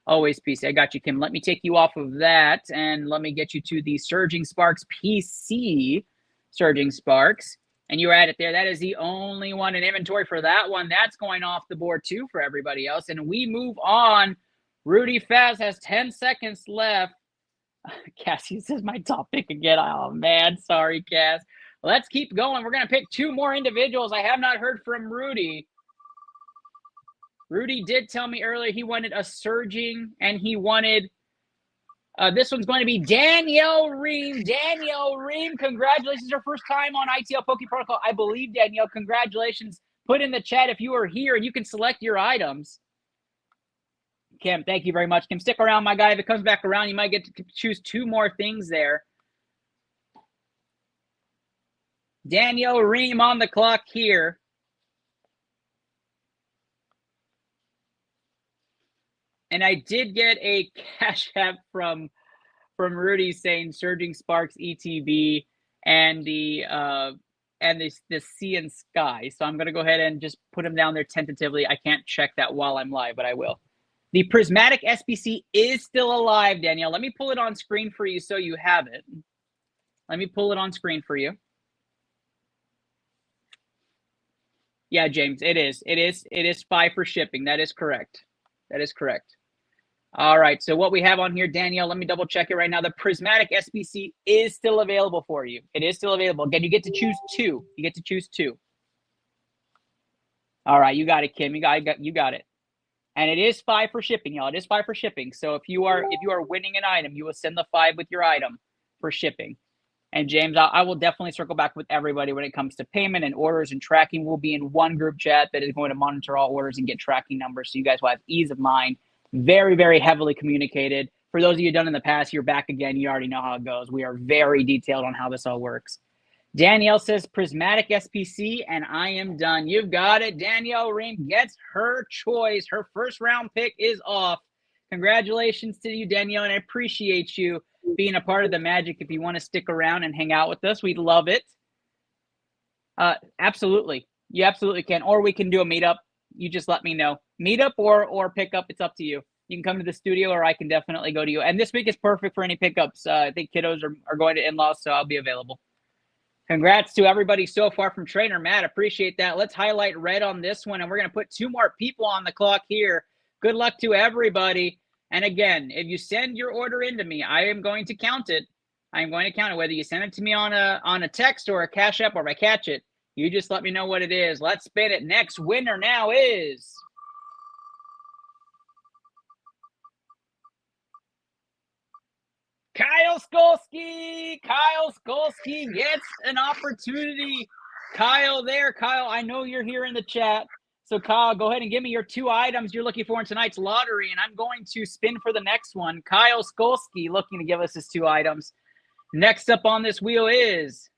Always PC. I got you, Kim. Let me take you off of that and let me get you to the Surging Sparks PC. Surging Sparks. And you were at it there. That is the only one in inventory for that one. That's going off the board too for everybody else. And we move on. Rudy Faz has 10 seconds left. Cassie says my top pick again. Oh, man. Sorry, Cass. Let's keep going. We're going to pick two more individuals. I have not heard from Rudy. Rudy did tell me earlier he wanted a surging, and he wanted this one's going to be Danielle Ream. Danielle Ream, congratulations. Your first time on ITL Poke Protocol. I believe, Danielle, congratulations. Put in the chat if you are here, and you can select your items. Kim, thank you very much. Kim, stick around, my guy. If it comes back around, you might get to choose two more things there. Danielle Ream on the clock here. And I did get a cash app from Rudy saying Surging Sparks ETB and the Sea and Sky. So I'm going to go ahead and just put them down there tentatively. I can't check that while I'm live, but I will. The Prismatic SBC is still alive, Danielle. Let me pull it on screen for you so you have it. Let me pull it on screen for you. Yeah, James, it is. It is 5 for shipping. That is correct. That is correct. All right, so what we have on here, Danielle, let me double check it right now. The Prismatic SBC is still available for you. It is still available. Again, you get to choose two. You get to choose two. All right, you got it, Kim. You got it. And it is 5 for shipping, y'all. It is 5 for shipping. So if you are winning an item, you will send the 5 with your item for shipping. And James, I will definitely circle back with everybody when it comes to payment and orders and tracking. We'll be in one group chat that is going to monitor all orders and get tracking numbers, so you guys will have ease of mind. Very, very heavily communicated. For those of you done in the past, you're back again. You already know how it goes. We are very detailed on how this all works. Danielle says Prismatic SPC, and I am done. You've got it. Danielle Ream gets her choice. Her first round pick is off. Congratulations to you, Danielle, and I appreciate you being a part of the magic. If you want to stick around and hang out with us, we'd love it. Absolutely. You absolutely can. Or we can do a meetup. You just let me know. Meetup or pickup, it's up to you. You can come to the studio, or I can definitely go to you. And this week is perfect for any pickups. I think kiddos are going to in-laws, so I'll be available. Congrats to everybody so far from Trainer Matt. Appreciate that. Let's highlight red on this one, and we're going to put 2 more people on the clock here. Good luck to everybody. And again, if you send your order into me, I am going to count it. I am going to count it, whether you send it to me on a text or a Cash App, or if I catch it. You just let me know what it is. Let's spin it. Next winner now is Kyle Skolsky. Kyle Skolsky gets an opportunity. Kyle, I know you're here in the chat. So, Kyle, go ahead and give me your 2 items you're looking for in tonight's lottery, and I'm going to spin for the next one. Kyle Skolsky looking to give us his 2 items. Next up on this wheel is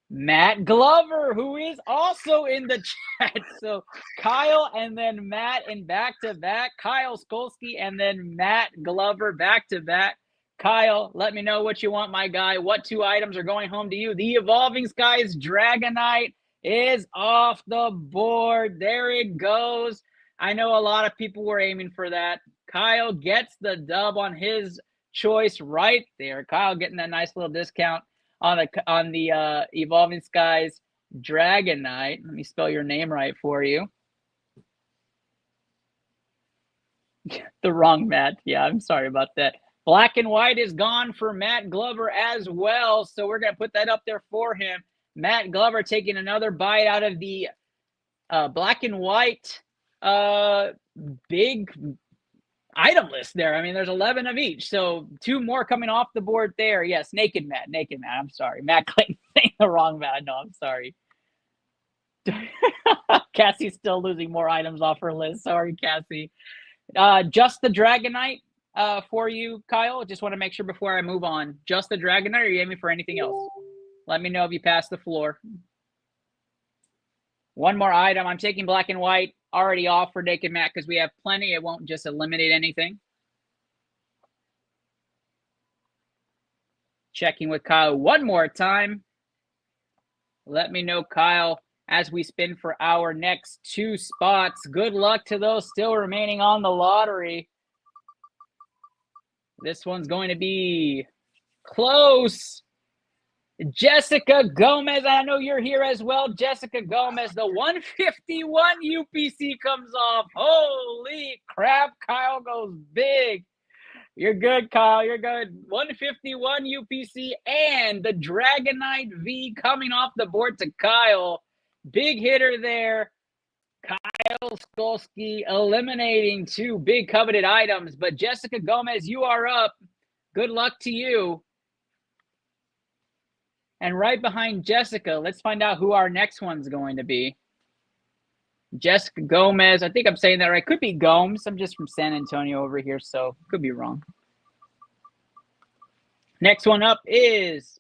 Matt Glover, who is also in the chat. So Kyle and then Matt in back-to-back. Kyle Skolsky and then Matt Glover back-to-back. Kyle, let me know what you want, my guy. What 2 items are going home to you? The Evolving Skies Dragonite is off the board. There it goes. I know a lot of people were aiming for that. Kyle gets the dub on his choice right there. Kyle getting that nice little discount on the Evolving Skies Dragonite. Let me spell your name right for you. The wrong Matt. Yeah, I'm sorry about that. Black and White is gone for Matt Glover as well, so we're going to put that up there for him. Matt Glover taking another bite out of the Black and White big item list there. I mean, there's 11 of each, so 2 more coming off the board there. Yes, Naked Matt. I'm sorry. Matt Clayton saying the wrong Matt. No, I'm sorry. Cassie's still losing more items off her list. Sorry, Cassie. Just the Dragonite for you, Kyle. Just want to make sure before I move on. Just the Dragonite, or are you aiming for anything else? Let me know if you pass the floor. One more item. I'm taking black and white already off for Naked Matt because we have plenty. It won't just eliminate anything. Checking with Kyle one more time. Let me know, Kyle, as we spin for our next 2 spots. Good luck to those still remaining on the lottery. This one's going to be close. Jessica Gomez, I know you're here as well. Jessica Gomez, the 151 UPC comes off. Holy crap, Kyle goes big. You're good, Kyle. You're good. 151 UPC and the Dragonite V coming off the board to Kyle. Big hitter there. Kyle Skolsky eliminating 2 big coveted items. But Jessica Gomez, you are up. Good luck to you. And right behind Jessica, let's find out who our next one's going to be. Jessica Gomez. I think I'm saying that right. Could be Gomes. I'm just from San Antonio over here, so could be wrong. Next one up is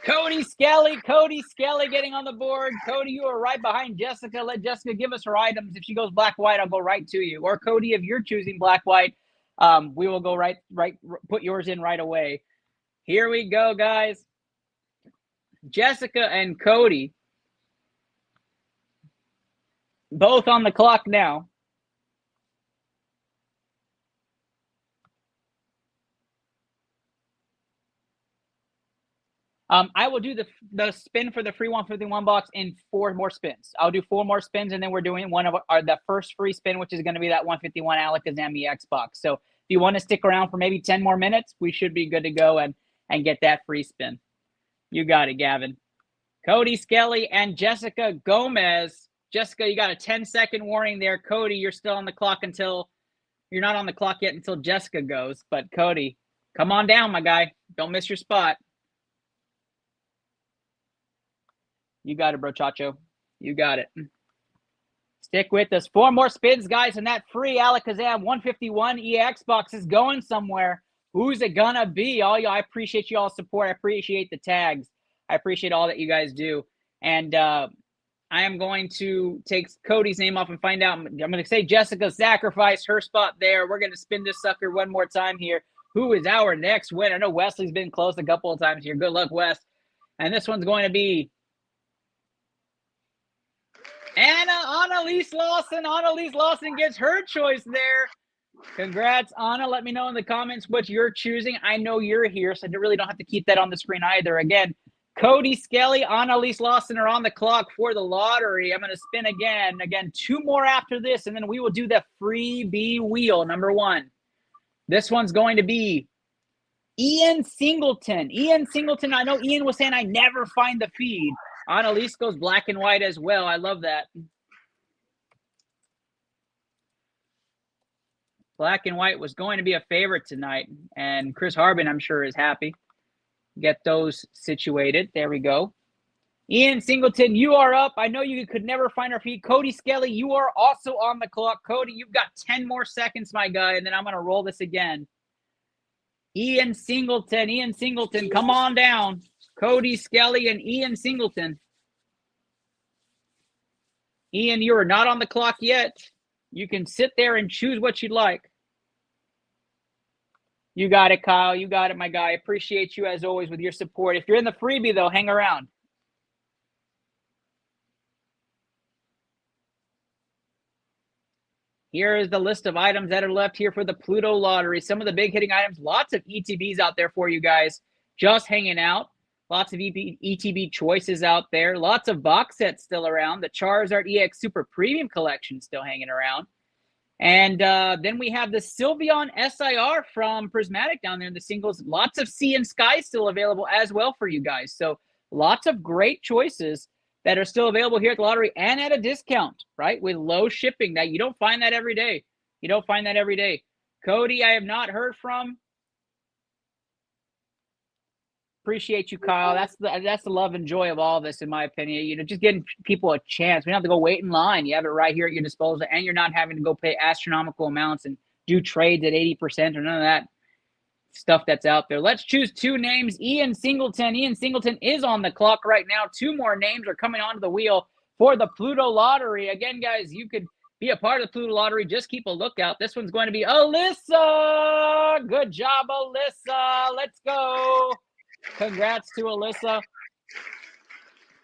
Cody Skelly. Cody Skelly getting on the board. Cody, you are right behind Jessica. Let Jessica give us her items. If she goes black-white, I'll go right to you. Or Cody, if you're choosing black-white, we will go right, put yours in right away. Here we go, guys. Jessica and Cody, both on the clock now. I will do the spin for the free 151 box in 4 more spins. I'll do 4 more spins, and then we're doing one of the first free spin, which is going to be that 151 Alakazam EX box. So if you want to stick around for maybe 10 more minutes, we should be good to go and get that free spin. You got it, Gavin. Cody Skelly and Jessica Gomez. Jessica, you got a 10-second warning there. Cody, you're still on the clock until you're not on the clock yet until Jessica goes. But Cody, come on down, my guy. Don't miss your spot. You got it, brochacho. You got it. Stick with us. 4 more spins, guys, and that free Alakazam 151 EX box is going somewhere. Who's it gonna be? All y'all, I appreciate you all's support. I appreciate the tags. I appreciate all that you guys do. And I am going to take Cody's name off and find out. I'm going to say Jessica sacrificed her spot there. We're going to spin this sucker one more time here. Who is our next winner? I know Wesley's been close a couple of times here. Good luck, Wes. And this one's going to be Annalise Lawson. Annalise Lawson gets her choice there. Congrats, Anna. Let me know in the comments what you're choosing. I know you're here, so I really don't have to keep that on the screen either. Again, Cody Skelly, Annalise Lawson are on the clock for the lottery. I'm going to spin again. Again, 2 more after this, and then we will do the freebie wheel, number 1. This one's going to be Ian Singleton. Ian Singleton, I know Ian was saying I never find the feed. Annalise goes black and white as well. I love that. Black and white was going to be a favorite tonight, and Chris Harbin, I'm sure, is happy. Get those situated. There we go. Ian Singleton, you are up. I know you could never find our feed. Cody Skelly, you are also on the clock. Cody, you've got 10 more seconds, my guy, and then I'm going to roll this again. Ian Singleton, come on down. Cody Skelly and Ian Singleton. Ian, you are not on the clock yet. You can sit there and choose what you'd like. You got it, Kyle. You got it, my guy. Appreciate you, as always, with your support. If you're in the freebie, though, hang around. Here is the list of items that are left here for the Pluto lottery. Some of the big hitting items. Lots of ETBs out there for you guys. Just hanging out. Lots of ETB choices out there. Lots of box sets still around. The Charizard EX Super Premium Collection still hanging around. And then we have the Sylveon SIR from Prismatic down there in the singles. Lots of Sea and Sky still available as well for you guys. So lots of great choices that are still available here at the lottery and at a discount, right? With low shipping. That you don't find that every day. You don't find that every day. Cody, I have not heard from. Appreciate you, Kyle. That's the love and joy of all this, in my opinion. You know, just getting people a chance. We don't have to go wait in line. You have it right here at your disposal, and you're not having to go pay astronomical amounts and do trades at 80% or none of that stuff that's out there. Let's choose two names. Ian Singleton. Ian Singleton is on the clock right now. Two more names are coming onto the wheel for the Pluto Lottery. Again, guys, you could be a part of the Pluto Lottery. Just keep a lookout. This one's going to be Alyssa. Good job, Alyssa. Let's go. Congrats to Alyssa.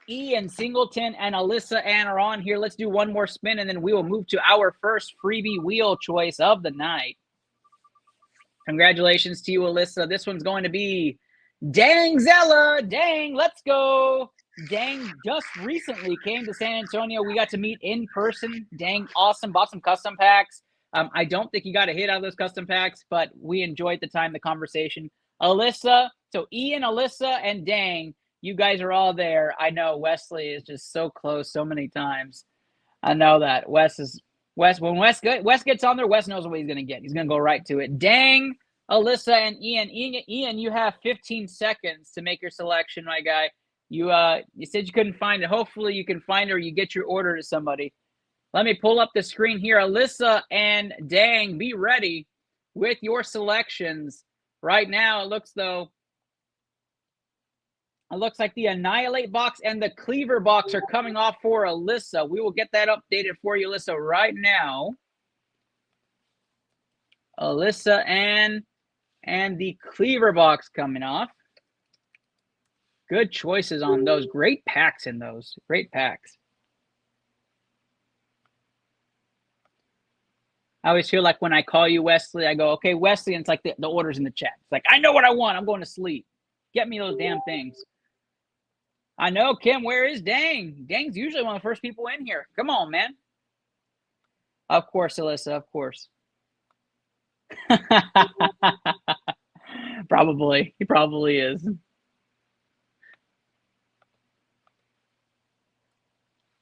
Ian Singleton and Alyssa Ann are on here. Let's do one more spin, and then we will move to our first freebie wheel choice of the night. Congratulations to you, Alyssa. This one's going to be Dang Zella. Dang, let's go. Dang just recently came to San Antonio. We got to meet in person. Dang, awesome. Bought some custom packs. I don't think he got a hit out of those custom packs, but we enjoyed the time, the conversation. Alyssa, so Ian, Alyssa, and Dang, you guys are all there. I know Wesley is just so close so many times. I know that. When Wes gets on there, Wes knows what he's going to get. He's going to go right to it. Dang, Alyssa, and Ian. Ian, you have 15 seconds to make your selection, my guy. You said you couldn't find it. Hopefully you can find it or you get your order to somebody. Let me pull up the screen here. Alyssa and Dang, be ready with your selections. Right now, it looks like the Annihilate box and the Cleaver box are coming off for Alyssa. We will get that updated for you, Alyssa, right now. Alyssa and the Cleaver box coming off. Good choices on those. Great packs in those. Great packs. I always feel like when I call you Wesley, I go, okay, Wesley, and it's like the order's in the chat. It's like, I know what I want. I'm going to sleep. Get me those damn things. I know, Kim, where is Dang? Dang's usually one of the first people in here. Come on, man. Of course, Alyssa, of course. Probably. He probably is.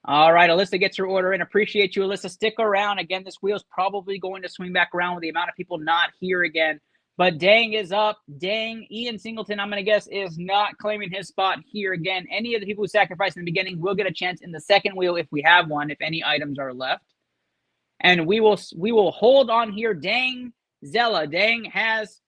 All right, Alyssa gets her order in. Appreciate you, Alyssa. Stick around. Again, this wheel's probably going to swing back around with the amount of people not here again. But Dang is up. Dang, Ian Singleton, I'm going to guess, is not claiming his spot here again. Any of the people who sacrificed in the beginning will get a chance in the second wheel if we have one, if any items are left. And we will hold on here. Dang, Zella. Dang has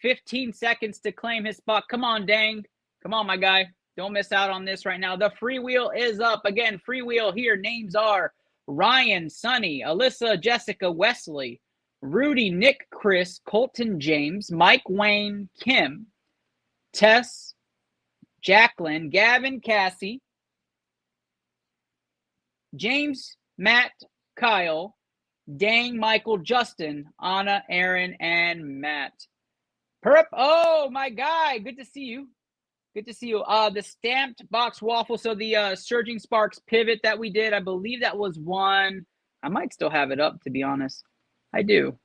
15 seconds to claim his spot. Come on, Dang. Come on, my guy. Don't miss out on this right now. The free wheel is up. Again, free wheel here. Names are Ryan, Sonny, Alyssa, Jessica, Wesley, Rudy, Nick, Chris, Colton, James, Mike, Wayne, Kim, Tess, Jacqueline, Gavin, Cassie, James, Matt, Kyle, Dang, Michael, Justin, Anna, Aaron, and Matt. Perp, oh, my guy. Good to see you. Good to see you. The stamped box waffle. So the Surging Sparks pivot that we did, I believe that was one. I might still have it up, to be honest. I do.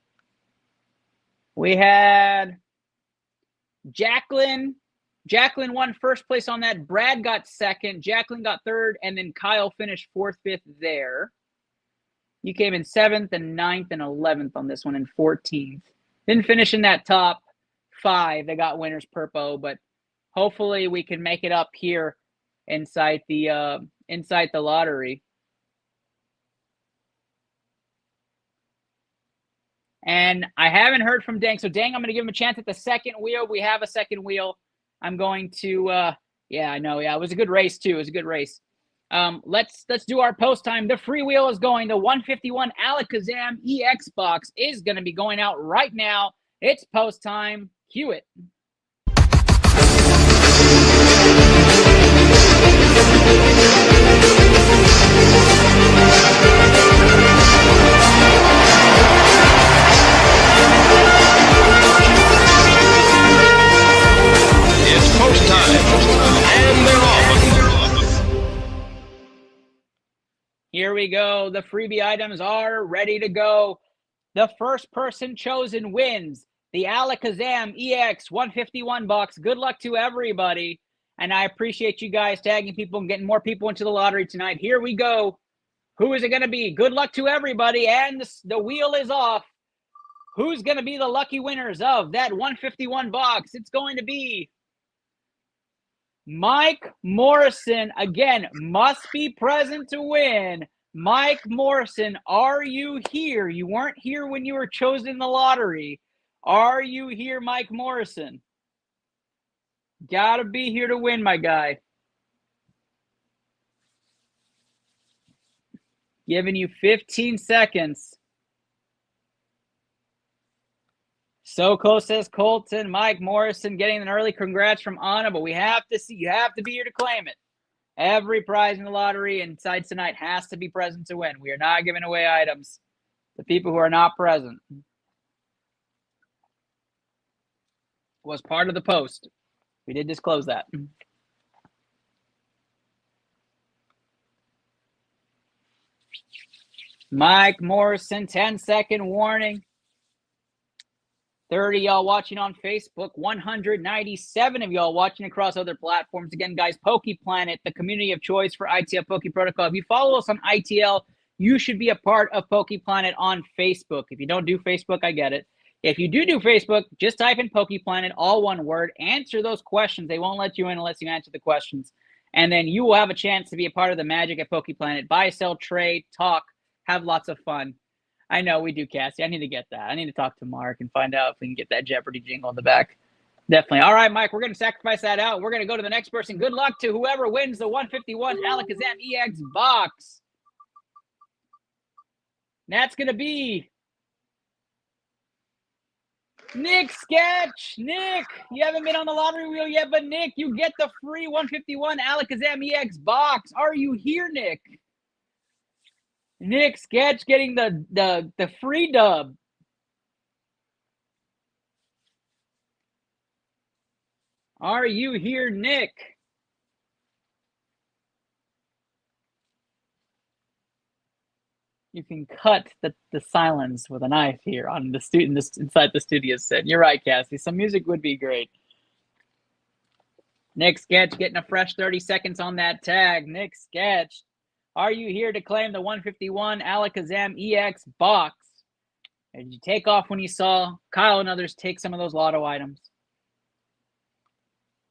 We had Jacqueline. Jacqueline won first place on that. Brad got second. Jacqueline got third. And then Kyle finished 4th, 5th there. You came in 7th and 9th and 11th on this one and 14th. Didn't finish in that top 5. They got winners Perpo, but hopefully we can make it up here inside the lottery. And I haven't heard from Dang. So Dang, I'm going to give him a chance at the second wheel. We have a second wheel. I'm going to yeah, I know. Yeah, it was a good race too. It was a good race. Let's do our post time. The free wheel is going. The 151 Alakazam EX box is going to be going out right now. It's post time. Cue it. It's post time, and they're off. Here we go. The freebie items are ready to go. The first person chosen wins the Alakazam EX 151 box. Good luck to everybody. And I appreciate you guys tagging people and getting more people into the lottery tonight. Here we go. Who is it going to be? Good luck to everybody. And the wheel is off. Who's going to be the lucky winners of that 151 box? It's going to be Mike Morrison, again, must be present to win. Mike Morrison, are you here? You weren't here when you were chosen in the lottery. Are you here, Mike Morrison? Gotta be here to win, my guy. Giving you 15 seconds. So close, says Colton. Mike Morrison getting an early congrats from Anna, but we have to see. You have to be here to claim it. Every prize in the lottery inside tonight has to be present to win. We are not giving away items to people who are not present. Was part of the post. We did disclose that. Mike Morrison, 10-second warning. 30 y'all watching on Facebook, 197 of y'all watching across other platforms. Again, guys, PokePlanet, the community of choice for ITL Poke Protocol. If you follow us on ITL, you should be a part of PokePlanet on Facebook. If you don't do Facebook, I get it. If you do Facebook, just type in PokePlanet, all one word. Answer those questions. They won't let you in unless you answer the questions. And then you will have a chance to be a part of the magic at PokePlanet. Buy, sell, trade, talk, have lots of fun. I know we do, Cassie. I need to get that. I need to talk to Mark and find out if we can get that Jeopardy jingle in the back. Definitely. All right, Mike, we're going to sacrifice that out. We're going to go to the next person. Good luck to whoever wins the 151 Alakazam EX box. That's going to be Nick Sketch. Nick, you haven't been on the lottery wheel yet, but Nick, you get the free 151 Alakazam EX box. Are you here, Nick? Nick Sketch getting the free dub. Are you here, Nick? You can cut the silence with a knife here on the student inside the studio set. You're right, Cassie. Some music would be great. Nick Sketch getting a fresh 30 seconds on that tag. Nick Sketch, are you here to claim the 151 Alakazam EX box? Or did you take off when you saw Kyle and others take some of those lotto items?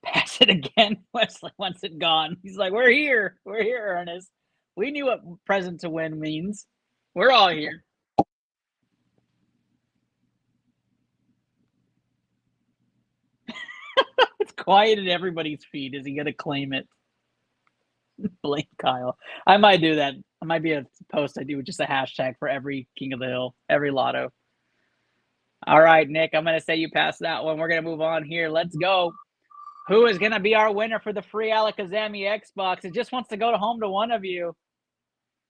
Pass it again. Wesley wants it gone. He's like, we're here. We're here, Ernest. We knew what present to win means. We're all here. It's quiet in everybody's feed. Is he going to claim it? Blame Kyle. I might do that. I might be a post I do with just a hashtag for every King of the Hill, every lotto. All right, Nick, I'm going to say you passed that one. We're going to move on here. Let's go. Who is going to be our winner for the free Alakazam EX box? It just wants to go home to one of you.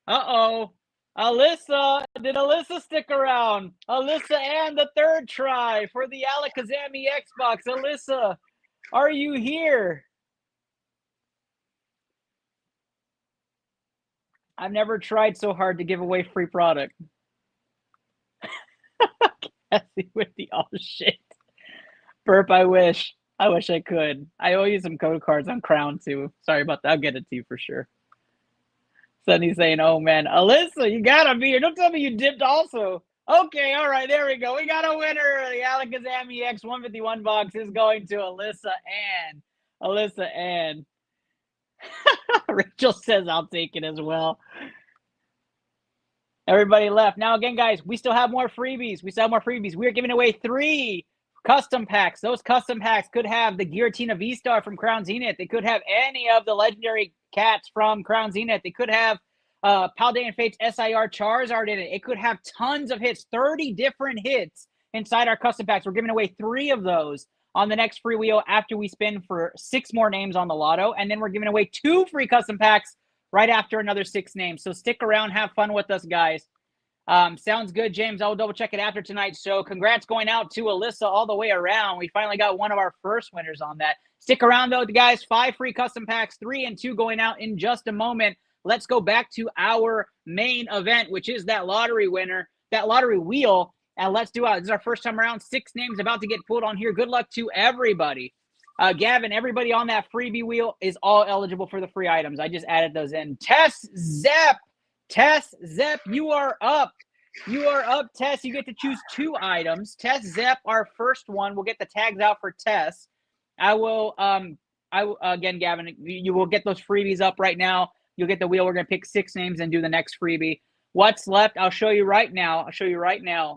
Uh-oh. Alyssa. Did Alyssa stick around? Alyssa and the third try for the Alakazam EX box. Alyssa, are you here? I've never tried so hard to give away free product. Cassie with the oh shit. Burp, I wish I could. I owe you some code cards on Crown too. Sorry about that. I'll get it to you for sure. Sunny's saying, oh man, Alyssa, you gotta be here. Don't tell me you dipped also. Okay, all right, there we go. We got a winner. The Alakazam EX 151 box is going to Alyssa and Rachel says I'll take it as well. Everybody left. Now again, guys, we still have more freebies. We are giving away 3 custom packs. Those custom packs could have the Giratina V-Star from Crown Zenith. They could have any of the legendary cats from Crown Zenith. They could have Paldean Fate's SIR Charizard in it. It could have tons of hits, 30 different hits inside our custom packs. We're giving away 3 of those on the next free wheel after we spin for 6 more names on the lotto. And then we're giving away 2 free custom packs right after another 6 names. So stick around, have fun with us, guys. Sounds good, James. I'll double check it after tonight's show. Congrats going out to Alyssa all the way around. We finally got one of our first winners on that. Stick around, though, guys. 5 free custom packs, 3 and 2 going out in just a moment. Let's go back to our main event, which is that lottery winner, that lottery wheel. And let's do it. This is our first time around. 6 names about to get pulled on here. Good luck to everybody. Gavin, everybody on that freebie wheel is all eligible for the free items. I just added those in. Tess Zepp, you are up. You are up, Tess. You get to choose 2 items. Tess Zepp, our first one. We'll get the tags out for Tess. I will again, Gavin, you will get those freebies up right now. You'll get the wheel. We're going to pick 6 names and do the next freebie. What's left? I'll show you right now.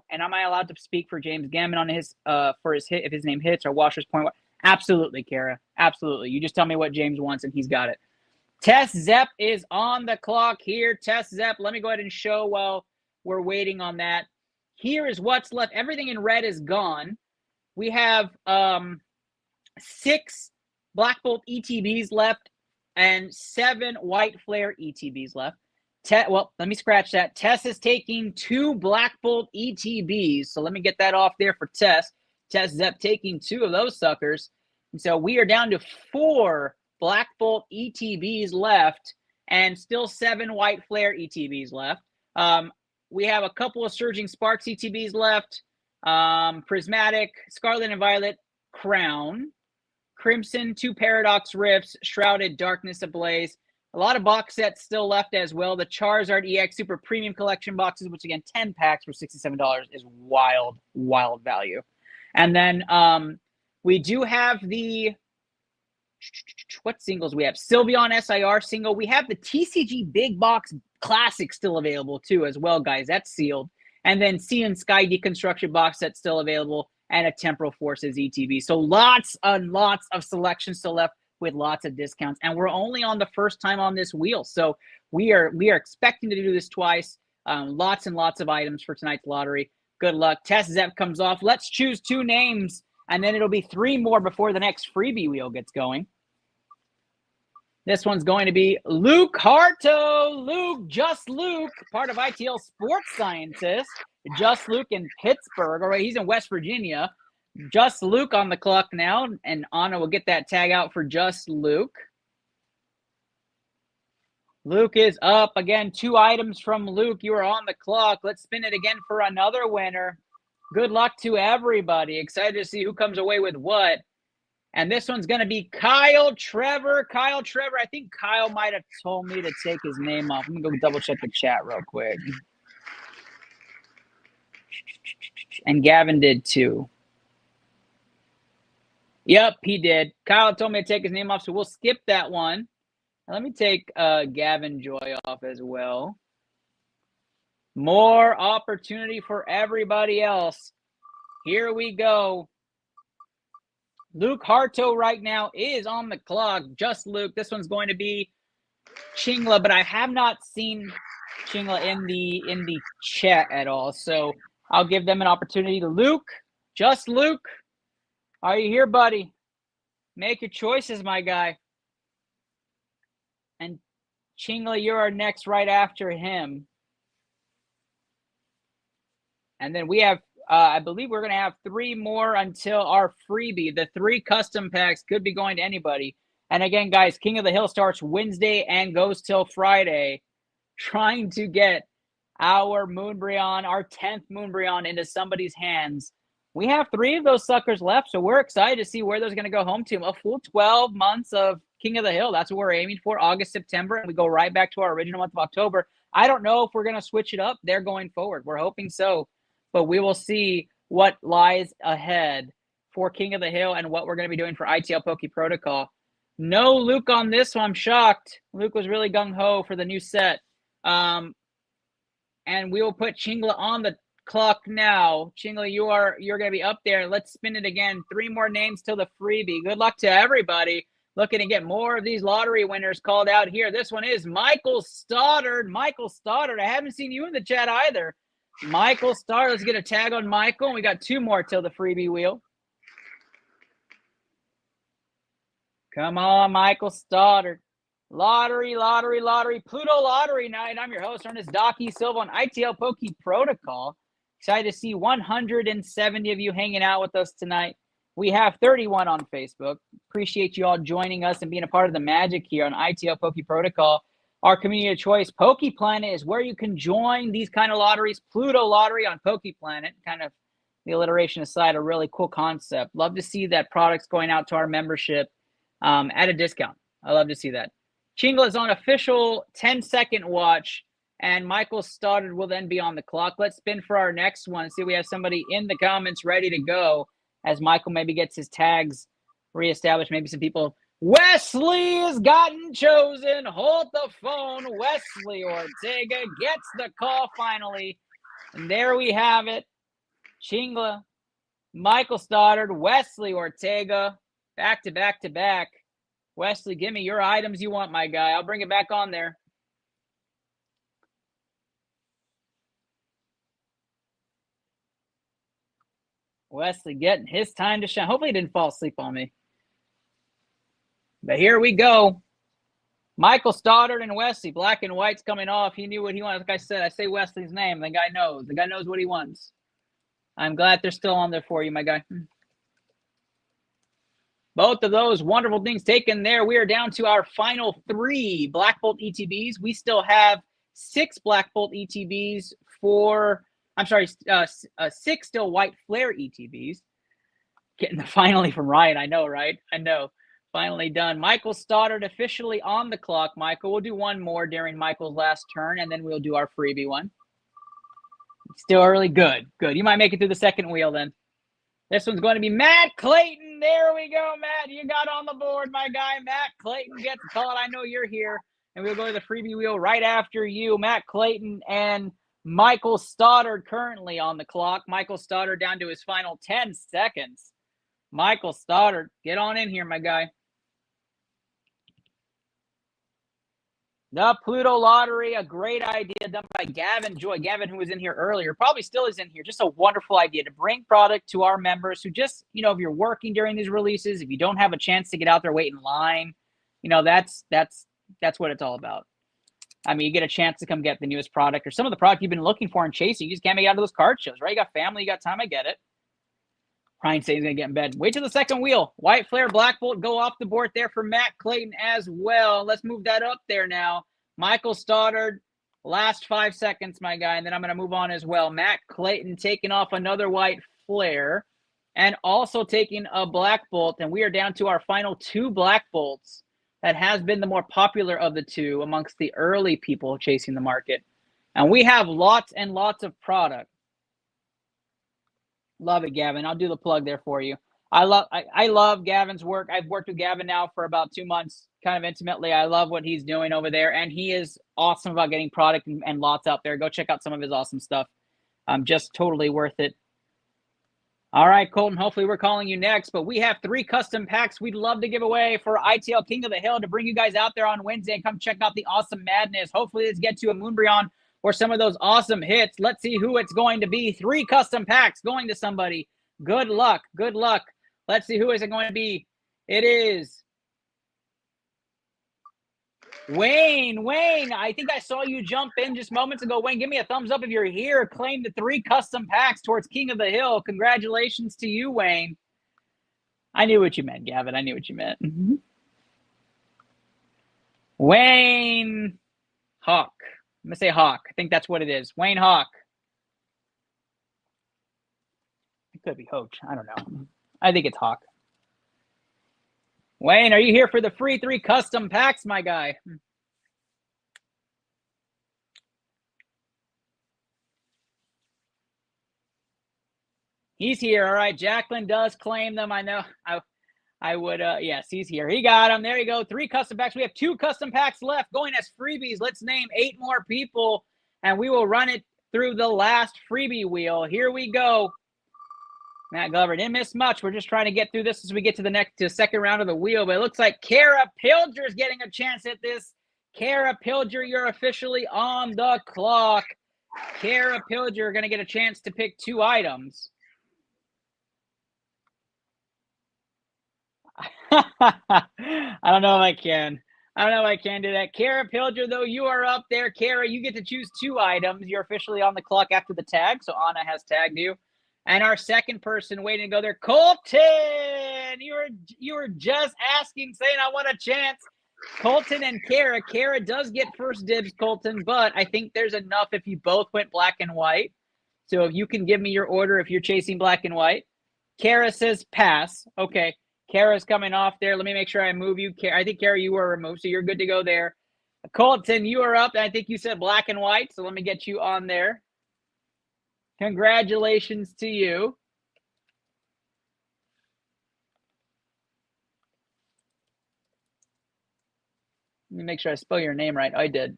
And am I allowed to speak for James Gammon on his for his hit if his name hits or Washer's Point? Absolutely, Kara. Absolutely. You just tell me what James wants and he's got it. Tess Zepp is on the clock here. Tess Zepp, let me go ahead and show while we're waiting on that. Here is what's left. Everything in red is gone. We have 6 Black Bolt ETBs left and 7 White Flare ETBs left. Well, let me scratch that. Tess is taking 2 Black Bolt ETBs. So let me get that off there for Tess. Tess Zepp taking 2 of those suckers. And so we are down to 4 Black Bolt ETBs left and still 7 White Flare ETBs left. We have a couple of Surging Sparks ETBs left. Prismatic, Scarlet and Violet, Crown, Crimson, 2 Paradox Rifts, Shrouded, Darkness Ablaze. A lot of box sets still left as well. The Charizard EX Super Premium Collection boxes, which again, 10 packs for $67 is wild, wild value. And then we do have the, what singles we have? Sylveon SIR single. We have the TCG Big Box Classic still available too as well, guys. That's sealed. And then Sea and Sky Deconstruction box set still available and a Temporal Forces ETB. So lots and lots of selection still left with lots of discounts. And we're only on the first time on this wheel. So we are expecting to do this twice. Lots and lots of items for tonight's lottery. Good luck. Tess Zepp comes off. Let's choose 2 names, and then it'll be 3 more before the next freebie wheel gets going. This one's going to be Luke Harto. Luke, just Luke, part of iTL Sports Scientist. Just Luke in Pittsburgh. All right, he's in West Virginia. Just Luke on the clock now, and Anna will get that tag out for Just Luke. Luke is up. Again, 2 items from Luke. You are on the clock. Let's spin it again for another winner. Good luck to everybody. Excited to see who comes away with what. And this one's going to be Kyle Trevor. Kyle Trevor, I think Kyle might have told me to take his name off. Let me go double check the chat real quick. And Gavin did too. Yep, he did. Kyle told me to take his name off, so we'll skip that one. Let me take Gavin Joy off as well. More opportunity for everybody else. Here we go. Luke Harto right now is on the clock. Just Luke. This one's going to be Chingla, but I have not seen Chingla in the chat at all. So I'll give them an opportunity to Luke. Just Luke. Are you here, buddy? Make your choices, my guy. And Chingla, you're our next right after him. And then we have, I believe we're going to have 3 more until our freebie. The 3 custom packs could be going to anybody. And again, guys, King of the Hill starts Wednesday and goes till Friday. Trying to get our Moonbreon, our 10th Moonbreon into somebody's hands. We have 3 of those suckers left, so we're excited to see where those are going to go home to. A full 12 months of King of the Hill. That's what we're aiming for, August, September, and we go right back to our original month of October. I don't know if we're going to switch it up there going forward. We're hoping so, but we will see what lies ahead for King of the Hill and what we're going to be doing for iTL Poke Protocol. No Luke on this one. I'm shocked. Luke was really gung-ho for the new set. And we will put Chingla on the clock now. Chingla, you're going to be up there. Let's spin it again. 3 more names till the freebie. Good luck to everybody. Looking to get more of these lottery winners called out here. This one is Michael Stoddard. Michael Stoddard. I haven't seen you in the chat either. Michael Stoddard. Let's get a tag on Michael. And we got 2 more till the freebie wheel. Come on, Michael Stoddard. Lottery, lottery, lottery. Pluto Lottery Night. I'm your host, Ernest Doc E. Silva on iTL Poke Protocol. Excited to see 170 of you hanging out with us tonight. We have 31 on Facebook. Appreciate you all joining us and being a part of the magic here on iTL Poke Protocol. Our community of choice, Poke Planet, is where you can join these kind of lotteries. Pluto Lottery on Poke Planet. Kind of the alliteration aside, a really cool concept. Love to see that products going out to our membership at a discount. I love to see that. Chingla is on official 10-second watch, and Michael Stoddard will then be on the clock. Let's spin for our next one. See if we have somebody in the comments ready to go as Michael maybe gets his tags reestablished. Maybe some people Wesley has gotten chosen. Hold the phone. Wesley Ortega gets the call finally. And there we have it. Chingla, Michael Stoddard, Wesley Ortega, back to back to back. Wesley, give me your items you want, my guy. I'll bring it back on there. Wesley getting his time to shine. Hopefully he didn't fall asleep on me. But here we go. Michael Stoddard and Wesley, black and white's coming off. He knew what he wanted. Like I said, I say Wesley's name. The guy knows. The guy knows what he wants. I'm glad they're still on there for you, my guy. Both of those wonderful things taken there. We are down to our final 3 Black Bolt ETBs. We still have 6 Black Bolt ETBs I'm sorry, 6 still white flare ETBs. Getting the finally from Ryan. I know, right? I know. Finally done. Michael Stoddard officially on the clock, Michael. We'll do one more during Michael's last turn, and then we'll do our freebie one. Still early. Good. Good. You might make it through the second wheel then. This one's going to be Matt Clayton. There we go, Matt. You got on the board, my guy. Matt Clayton gets called. I know you're here. And we'll go to the freebie wheel right after you. Matt Clayton and Michael Stoddard currently on the clock. Michael Stoddard down to his final 10 seconds. Michael Stoddard, get on in here, my guy. The Pluto lottery, a great idea done by Gavin Joy. Gavin, who was in here earlier, probably still is in here. Just a wonderful idea to bring product to our members who just, if you're working during these releases, if you don't have a chance to get out there, wait in line, that's what it's all about. I mean, you get a chance to come get the newest product or some of the product you've been looking for and chasing. You just can't make it out of those card shows, right? You got family, you got time. I get it. Ryan says he's going to get in bed. Wait till the second wheel. White Flare, Black Bolt go off the board there for Matt Clayton as well. Let's move that up there now. Michael Stoddard, last 5 seconds, my guy, and then I'm going to move on as well. Matt Clayton taking off another White Flare and also taking a Black Bolt, and we are down to our final 2 Black Bolts. That has been the more popular of the 2 amongst the early people chasing the market. And we have lots and lots of product. Love it, Gavin. I'll do the plug there for you. I love Gavin's work. I've worked with Gavin now for about 2 months, kind of intimately. I love what he's doing over there, and he is awesome about getting product and lots out there. Go check out some of his awesome stuff. Just totally worth it. All right, Colton, hopefully we're calling you next, but we have 3 custom packs we'd love to give away for iTL King of the Hill to bring you guys out there on Wednesday and come check out the awesome madness. Hopefully let's get to a Moonbryon or some of those awesome hits. Let's see who it's going to be. 3 custom packs going to somebody. Good luck. Good luck. Let's see who is it going to be. It is Wayne. Wayne, I think I saw you jump in just moments ago. Wayne, give me a thumbs up if you're here. Claim the 3 custom packs towards King of the Hill. Congratulations to you, Wayne. I knew what you meant, Gavin. I knew what you meant. Wayne Hawk. I'm going to say Hawk. I think that's what it is. Wayne Hawk. It could be Hoach. I don't know. I think it's Hawk. Wayne, are you here for the free 3 custom packs, my guy? He's here. All right. Jacqueline does claim them. I know. I would. Yes, he's here. He got them. There you go. 3 custom packs. We have 2 custom packs left going as freebies. Let's name 8 more people, and we will run it through the last freebie wheel. Here we go. Matt Glover didn't miss much. We're just trying to get through this as we get to the second round of the wheel. But it looks like Kara Pilger's getting a chance at this. Kara Pilger, you're officially on the clock. Kara Pilger going to get a chance to pick 2 items. I don't know if I can. I don't know if I can do that. Kara Pilger, though, you are up there. Kara, you get to choose 2 items. You're officially on the clock after the tag, so Anna has tagged you. And our second person waiting to go there, Colton. You were just asking, saying, I want a chance. Colton and Kara. Kara does get first dibs, Colton, but I think there's enough if you both went black and white. So if you can give me your order if you're chasing black and white. Kara says pass. Okay. Kara's coming off there. Let me make sure I move you. I think, Kara, you were removed, so you're good to go there. Colton, you are up. I think you said black and white, so let me get you on there. Congratulations to you. Let me make sure I spell your name right. I did.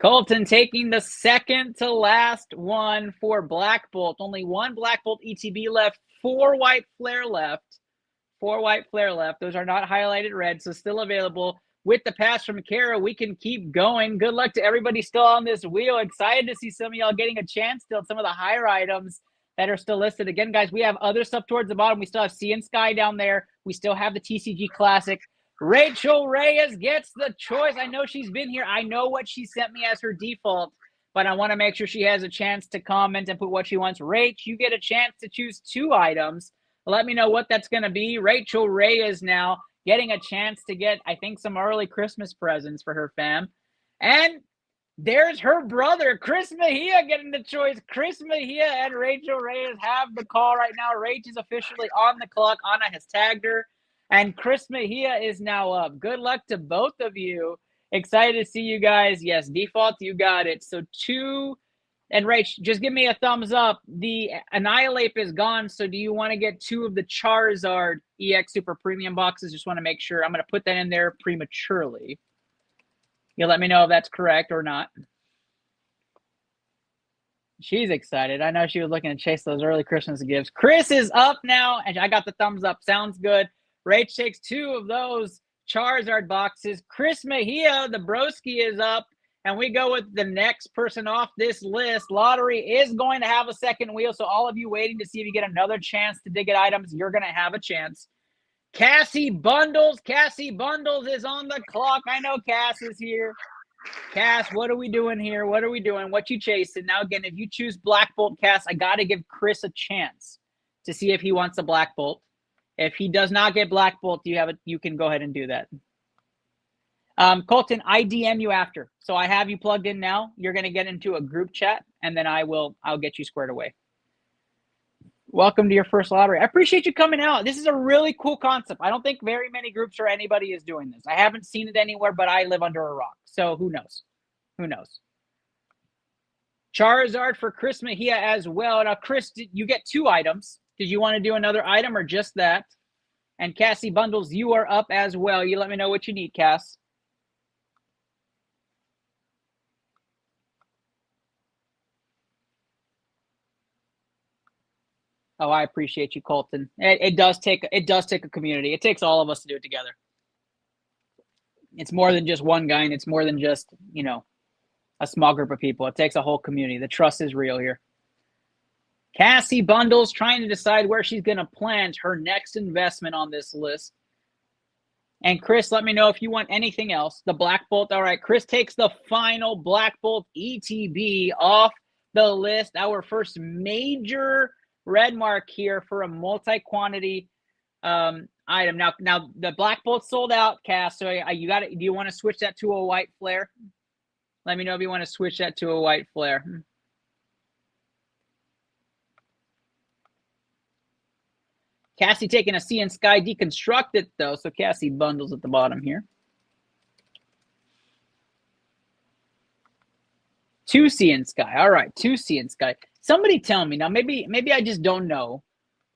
Colton taking the second to last one for Black Bolt. Only one Black Bolt ETB left, 4 white flare left. 4 white flare left. Those are not highlighted red, so still available. With the pass from Kara, we can keep going. Good luck to everybody still on this wheel. Excited to see some of y'all getting a chance still. Some of the higher items that are still listed. Again, guys, we have other stuff towards the bottom. We still have Sea and Sky down there. We still have the TCG Classic. Rachel Reyes gets the choice. I know she's been here. I know what she sent me as her default, but I want to make sure she has a chance to comment and put what she wants. Rach, you get a chance to choose 2 items. Let me know what that's going to be. Rachel Reyes now getting a chance to get, I think, some early Christmas presents for her fam. And there's her brother, Chris Mejia, getting the choice. Chris Mejia and Rachel Reyes have the call right now. Rach is officially on the clock. Anna has tagged her. And Chris Mejia is now up. Good luck to both of you. Excited to see you guys. Yes, default, you got it. So 2, and Rach, just give me a thumbs up. The Annihilate is gone, so do you want to get 2 of the Charizard EX Super Premium boxes? Just want to make sure. I'm going to put that in there prematurely. You let me know if that's correct or not. She's excited. I know she was looking to chase those early Christmas gifts. Chris is up now, and I got the thumbs up. Sounds good. Rach takes 2 of those Charizard boxes. Chris Mejia, the broski, is up, and we go with the next person off this list. Lottery is going to have a second wheel, so all of you waiting to see if you get another chance to dig at items, you're going to have a chance. Cassie Bundles. Cassie Bundles is on the clock. I know Cass is here. Cass, what are we doing here? What are we doing? What you chasing? Now, again, if you choose Black Bolt, Cass, I got to give Chris a chance to see if he wants a Black Bolt. If he does not get Black Bolt, you can go ahead and do that. Colton, I DM you after. So I have you plugged in now. You're going to get into a group chat, and then I'll get you squared away. Welcome to your first lottery. I appreciate you coming out. This is a really cool concept. I don't think very many groups or anybody is doing this. I haven't seen it anywhere, but I live under a rock. So who knows? Who knows? Charizard for Chris Mejia as well. Now, Chris, you get 2 items. Did you want to do another item or just that? And Cassie Bundles, you are up as well. You let me know what you need, Cass. Oh, I appreciate you, Colton. It does take a community. It takes all of us to do it together. It's more than just one guy, and it's more than just, a small group of people. It takes a whole community. The trust is real here. Cassie Bundles trying to decide where she's going to plant her next investment on this list. And Chris, let me know if you want anything else. The Black Bolt. All right, Chris takes the final Black Bolt ETB off the list. Our first major red mark here for a multi-quantity item. Now the Black Bolt sold out, Cass. So you got it. Do you want to switch that to a white flare? Let me know if you want to switch that to a white flare. Cassie taking a Sea and Sky deconstructed, though, so Cassie Bundles at the bottom here. 2 Sea and Sky. All right, 2 Sea and Sky. Somebody tell me. Now, maybe I just don't know,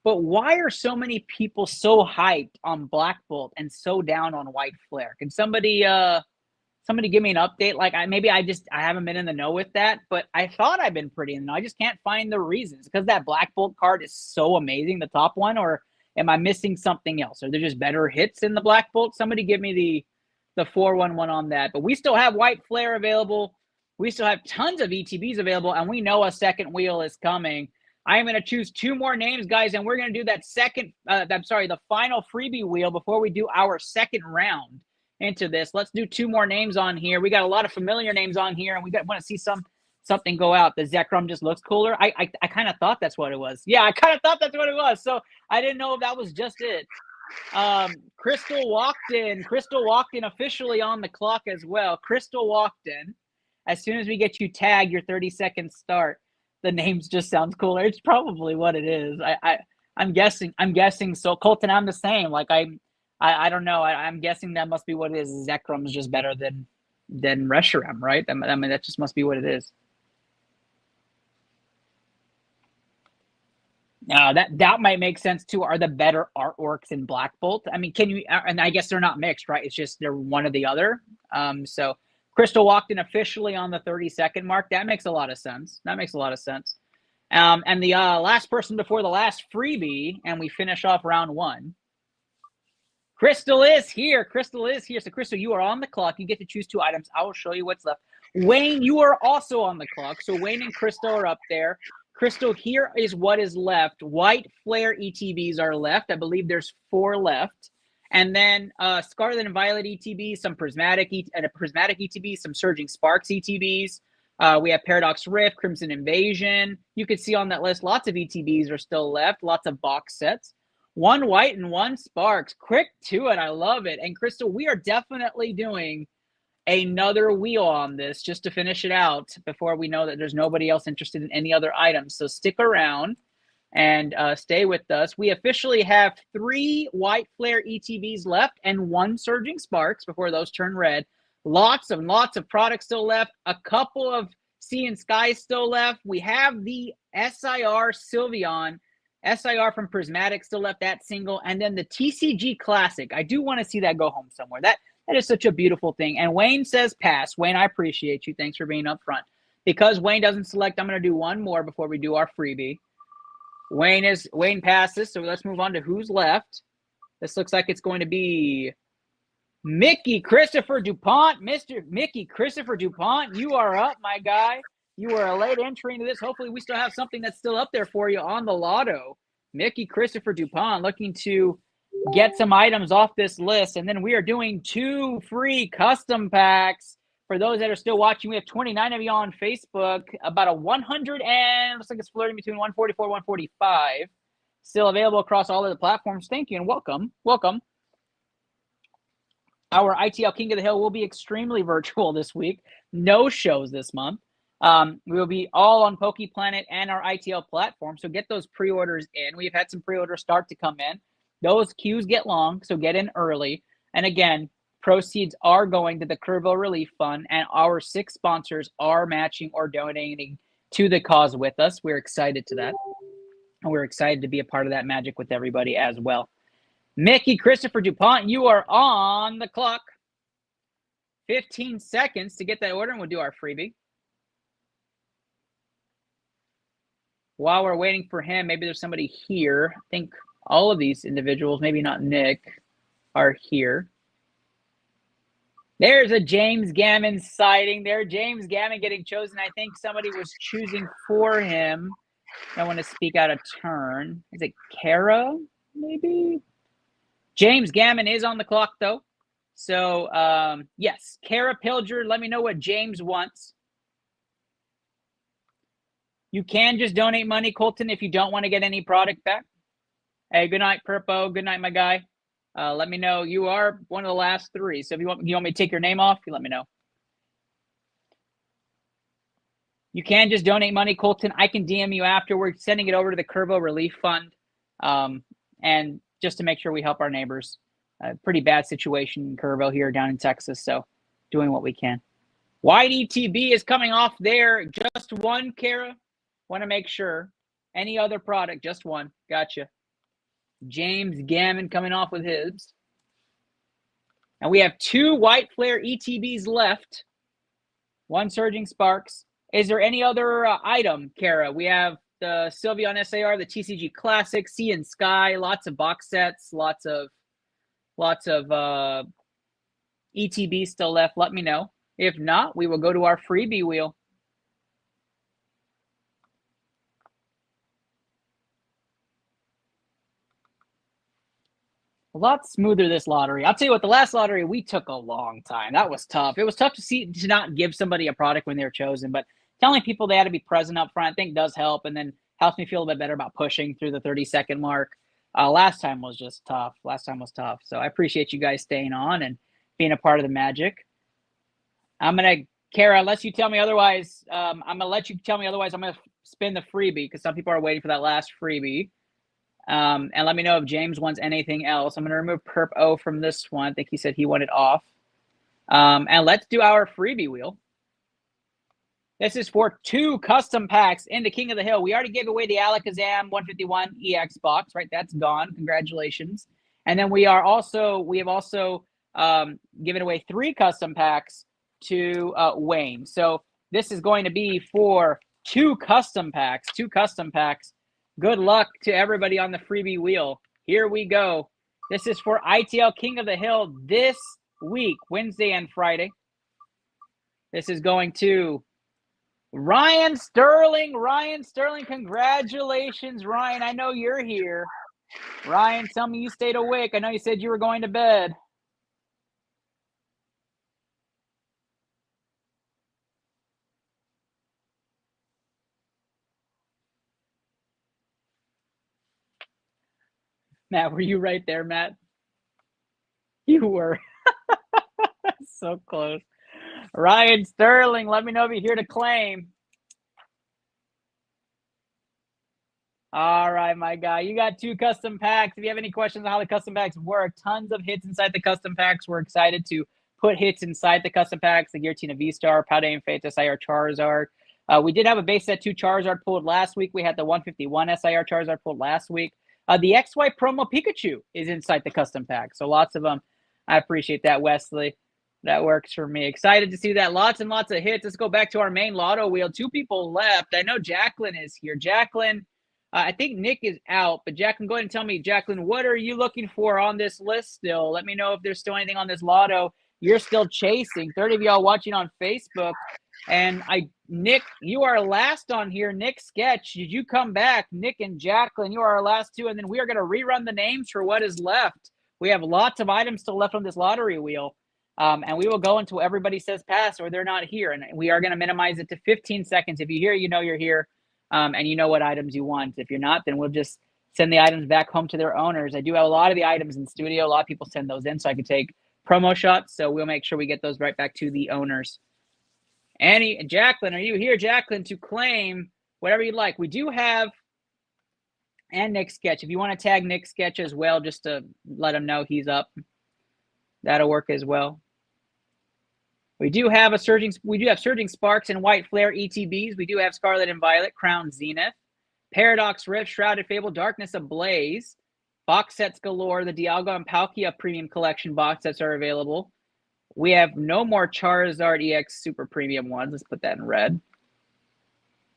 but why are so many people so hyped on Black Bolt and so down on White Flare? Can somebody give me an update? Like, I haven't been in the know with that, but I thought I've been pretty in the know. I just can't find the reasons. Because that Black Bolt card is so amazing, the top one, or am I missing something else? Are there just better hits in the Black Bolt? Somebody give me the 411 on that. But we still have White Flare available. We still have tons of ETBs available, and we know a second wheel is coming. I am going to choose 2 more names, guys, and we're going to do the final freebie wheel before we do our second round into this. Let's do 2 more names on here. We got a lot of familiar names on here, and we want to see something go out. The Zekrom just looks cooler. I kind of thought that's what it was. Yeah, I kind of thought that's what it was. So I didn't know if that was just it. Crystal walked in. Crystal walked in officially on the clock as well. Crystal walked in. As soon as we get you tagged, your 30-second start, the names just sounds cooler. It's probably what it is. I'm guessing. So Colton, I'm the same. Like I don't know. I'm guessing that must be what it is. Zekrom is just better than Reshiram, right? I mean, that just must be what it is. That might make sense too. Are the better artworks in Black Bolt? I mean, can you? And I guess they're not mixed, right? It's just they're one or the other. So Crystal walked in officially on the 30-second mark. That makes a lot of sense. That makes a lot of sense. And the last person before the last freebie, and we finish off round one. Crystal is here. Crystal is here. So Crystal, you are on the clock. You get to choose 2 items. I will show you what's left. Wayne, you are also on the clock. So Wayne and Crystal are up there. Crystal, here is what is left. White flare ETBs are left. I believe there's 4 left. And then Scarlet and Violet ETBs, some prismatic ETBs, some Surging Sparks ETBs. We have Paradox Rift, Crimson Invasion. You can see on that list, lots of ETBs are still left, lots of box sets. 1 white and 1 sparks. Quick to it. I love it. And Crystal, we are definitely doing another wheel on this just to finish it out before we know that there's nobody else interested in any other items. So stick around and stay with us. We officially have 3 white flare ETBs left and 1 surging sparks before those turn red. Lots of products still left. A couple of Sea and Sky still left. We have the SIR Sylveon, SIR from Prismatic still left, that single. And then the TCG Classic. I do want to see that go home somewhere. That is such a beautiful thing. And Wayne says pass. Wayne, I appreciate you. Thanks for being up front. Because Wayne doesn't select, I'm going to do one more before we do our freebie. Wayne passes, so let's move on to who's left. This looks like it's going to be Mickey Christopher DuPont. Mr. Mickey Christopher DuPont, you are up, my guy. You are a late entry into this. Hopefully we still have something that's still up there for you on the lotto. Mickey Christopher DuPont looking to get some items off this list. And then we are doing 2 free custom packs. For those that are still watching, we have 29 of you on Facebook. About a 100 and looks like it's flirting between 144 and 145. Still available across all of the platforms. Thank you and welcome. Welcome. Our ITL King of the Hill will be extremely virtual this week. No shows this month. We will be all on PokePlanet and our ITL platform. So get those pre-orders in. We've had some pre-orders start to come in. Those queues get long, so get in early. And again, proceeds are going to the Kerrville Relief Fund, and our 6 sponsors are matching or donating to the cause with us. We're excited to that. And we're excited to be a part of that magic with everybody as well. Mickey Christopher DuPont, you are on the clock. 15 seconds to get that order, and we'll do our freebie. While we're waiting for him, maybe there's somebody here. I think all of these individuals, maybe not Nick, are here. There's a James Gammon sighting there. James Gammon getting chosen. I think somebody was choosing for him. I want to speak out of turn. Is it Kara, maybe? James Gammon is on the clock, though. So, yes, Kara Pilger, let me know what James wants. You can just donate money, Colton, if you don't want to get any product back. Hey, good night, Purpo. Good night, my guy. Let me know. You are one of the last 3. So if you want me to take your name off, you let me know. You can just donate money, Colton. I can DM you after. We're sending it over to the Kerrville Relief Fund. And just to make sure we help our neighbors. Pretty bad situation in Kerrville here down in Texas. So doing what we can. White ETB is coming off there. Just one, Kara. Want to make sure. Any other product, just one. Gotcha. James Gammon coming off with his. And we have 2 white flare ETBs left. 1 Surging Sparks. Is there any other item, Kara? We have the Sylveon SAR, the TCG Classic, Sea and Sky, lots of box sets, lots of ETBs still left. Let me know. If not, we will go to our freebie wheel. A lot smoother this lottery. I'll tell you what, the last lottery, we took a long time. That was tough. It was tough to not give somebody a product when they're chosen, but telling people they had to be present up front, I think does help, and then helps me feel a bit better about pushing through the 30-second mark. Last time was just tough. So I appreciate you guys staying on and being a part of the magic. Kara, unless you tell me otherwise, I'm going to let you tell me otherwise. I'm going to spin the freebie because some people are waiting for that last freebie. And let me know if James wants anything else. I'm going to remove Perp O from this one. I think he said he wanted off. And let's do our freebie wheel. This is for 2 custom packs into King of the Hill. We already gave away the Alakazam 151 EX box, right? That's gone. Congratulations. And then we have also given away 3 custom packs to Wayne. So this is going to be for 2 custom packs. 2 custom packs. Good luck to everybody on the freebie wheel. Here we go. This is for iTL King of the Hill this week, Wednesday and Friday. This is going to Ryan Sterling. Ryan Sterling, congratulations, Ryan. I know you're here. Ryan, tell me you stayed awake. I know you said you were going to bed. Matt, were you right there, Matt? You were. So close. Ryan Sterling, let me know if you're here to claim. All right, my guy. You got 2 custom packs. If you have any questions on how the custom packs work, tons of hits inside the custom packs. We're excited to put hits inside the custom packs. The Giratina V-Star, Paldean Fates, SIR Charizard. We did have a base set 2 Charizard pulled last week. We had the 151 SIR Charizard pulled last week. The XY promo Pikachu is inside the custom pack. So lots of them. I appreciate that, Wesley. That works for me. Excited to see that. Lots and lots of hits. Let's go back to our main lotto wheel. 2 people left. I know Jacqueline is here. Jacqueline, I think Nick is out. But Jacqueline, go ahead and tell me, Jacqueline, what are you looking for on this list still? Let me know if there's still anything on this lotto you're still chasing. 30 of y'all watching on Facebook. And Nick, you are last on here. Nick Sketch, did you come back? Nick and Jacqueline, you are our last 2. And then we are going to rerun the names for what is left. We have lots of items still left on this lottery wheel. And we will go until everybody says pass or they're not here. And we are going to minimize it to 15 seconds. If you're here, you know you're here. And you know what items you want. If you're not, then we'll just send the items back home to their owners. I do have a lot of the items in studio. A lot of people send those in so I can take promo shots. So we'll make sure we get those right back to the owners. Jacqueline, are you here, Jacqueline, to claim whatever you'd like? We do have, and Nick Sketch. If you want to tag Nick Sketch as well, just to let him know he's up, that'll work as well. We do have Surging Sparks and White Flare ETBs. We do have Scarlet and Violet, Crown Zenith, Paradox Rift, Shrouded Fable, Darkness Ablaze, box sets galore. The Dialga and Palkia Premium Collection box sets are available. We have no more Charizard EX Super Premium ones. Let's put that in red.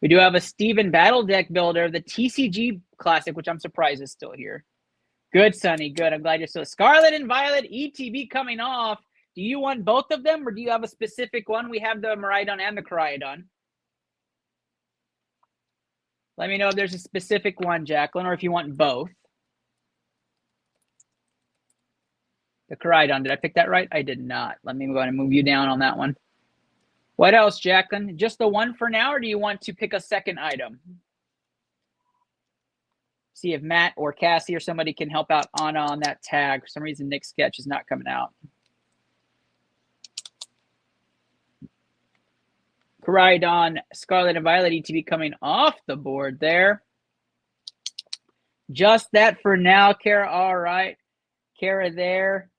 We do have a Steven Battle Deck Builder, the TCG Classic, which I'm surprised is still here. Good, Sonny. Good. I'm glad you're still. Scarlet and Violet ETB coming off. Do you want both of them, or do you have a specific one? We have the Miraidon and the Koraidon. Let me know if there's a specific one, Jacqueline, or if you want both. The Koraidon, did I pick that right? I did not. Let me go ahead and move you down on that one. What else, Jacqueline? Just the one for now, or do you want to pick a second item? See if Matt or Cassie or somebody can help out on that tag. For some reason, Nick Sketch is not coming out. Koraidon, Scarlet and Violet ETB coming off the board there. Just that for now, Kara. All right. Kara there.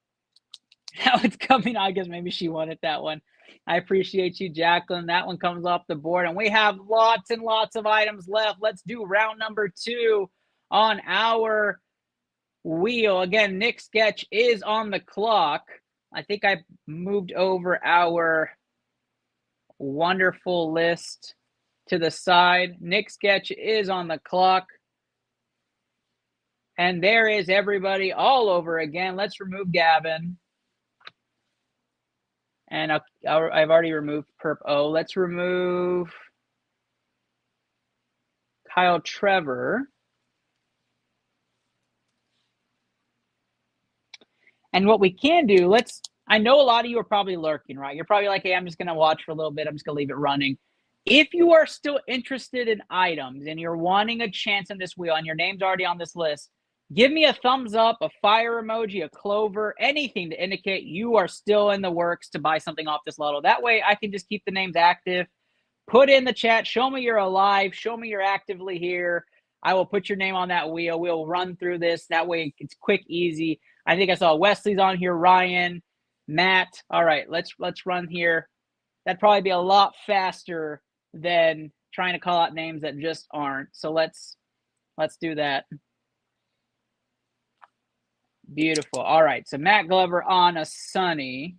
Now it's coming. I guess maybe she wanted that one. I appreciate you, Jacqueline. That one comes off the board. And we have lots and lots of items left. Let's do round number 2 on our wheel. Again, Nick Sketch is on the clock. I think I moved over our wonderful list to the side. Nick Sketch is on the clock. And there is everybody all over again. Let's remove Gavin. And I've already removed Perp O. Let's remove Kyle Trevor. And what we can do, I know a lot of you are probably lurking, right? You're probably like, hey, I'm just going to watch for a little bit. I'm just going to leave it running. If you are still interested in items and you're wanting a chance on this wheel and your name's already on this list, give me a thumbs up, a fire emoji, a clover, anything to indicate you are still in the works to buy something off this lotto. That way I can just keep the names active. Put in the chat, show me you're alive, show me you're actively here. I will put your name on that wheel. We'll run through this. That way it's quick, easy. I think I saw Wesley's on here, Ryan, Matt. All right, let's run here. That'd probably be a lot faster than trying to call out names that just aren't. So let's do that. Beautiful. All right. So Matt Glover on a Sunny.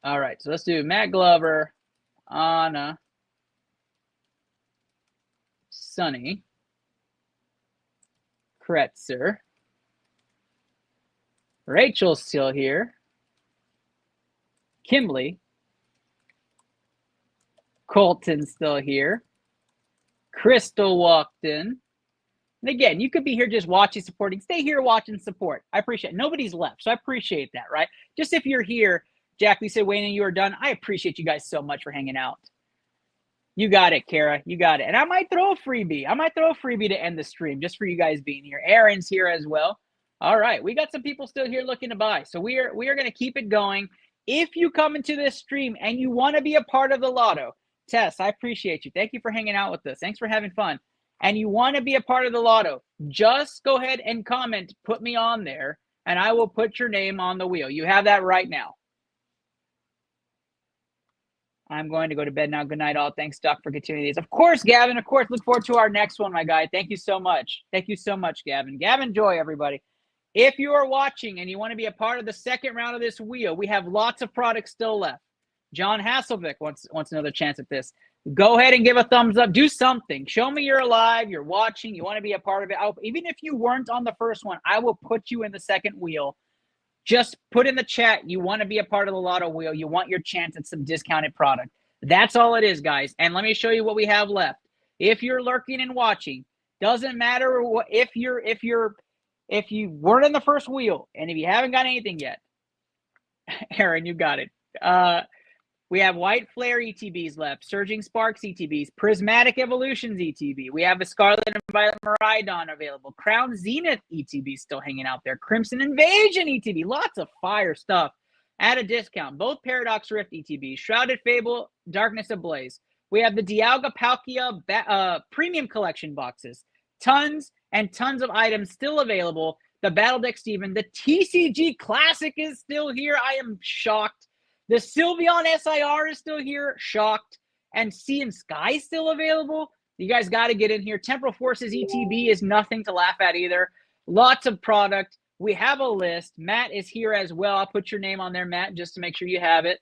All right. So let's do Matt Glover on a Sunny. Kretzer. Rachel's still here. Kimberly. Colton's still here. Crystal walked in. And again, you could be here just watching, supporting. Stay here, watching, support. I appreciate it. Nobody's left, so I appreciate that, right? Just if you're here, Jack Lee said, Wayne, and you are done. I appreciate you guys so much for hanging out. You got it, Kara. You got it. And I might throw a freebie. To end the stream just for you guys being here. Aaron's here as well. All right. We got some people still here looking to buy. So we are going to keep it going. If you come into this stream and you want to be a part of the lotto, Tess, I appreciate you. Thank you for hanging out with us. Thanks for having fun. And you want to be a part of the lotto, just go ahead and comment, put me on there, and I will put your name on the wheel. You have that right now. I'm going to go to bed now. Good night, all. Thanks, Doc, for continuing these. Of course, Gavin. Of course. Look forward to our next one, my guy. Thank you so much. Thank you so much, Gavin. Gavin Joy, everybody. If you are watching and you want to be a part of the second round of this wheel, we have lots of products still left. John Hasselbeck wants another chance at this. Go ahead and give a thumbs up. Do something. Show me you're alive, you're watching, you want to be a part of it. Even if you weren't on the first one, I will put you in the second wheel. Just put in the chat you want to be a part of the lotto wheel. You want your chance at some discounted product. That's all it is, guys. And let me show you what we have left. If you're lurking and watching, doesn't matter what, if you weren't in the first wheel and if you haven't got anything yet, Aaron, you got it. We have White Flare ETBs left, Surging Sparks ETBs, Prismatic Evolutions ETB. We have a Scarlet and Violet Miraidon available. Crown Zenith ETB still hanging out there. Crimson Invasion ETB. Lots of fire stuff at a discount. Both Paradox Rift ETBs. Shrouded Fable, Darkness Ablaze. We have the Dialga Palkia Premium Collection boxes. Tons and tons of items still available. The Battle Deck Steven. The TCG Classic is still here. I am shocked. The Sylveon SIR is still here. Shocked. And Sea and Sky still available. You guys got to get in here. Temporal Forces ETB is nothing to laugh at either. Lots of product. We have a list. Matt is here as well. I'll put your name on there, Matt, just to make sure you have it.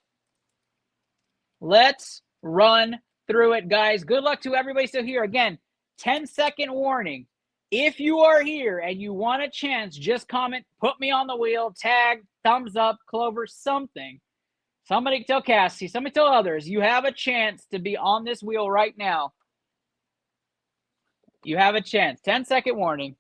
Let's run through it, guys. Good luck to everybody still here. Again, 10-second warning. If you are here and you want a chance, just comment, put me on the wheel, tag, thumbs up, Clover, something. Somebody tell Cassie, somebody tell others, you have a chance to be on this wheel right now. You have a chance. 10-second warning.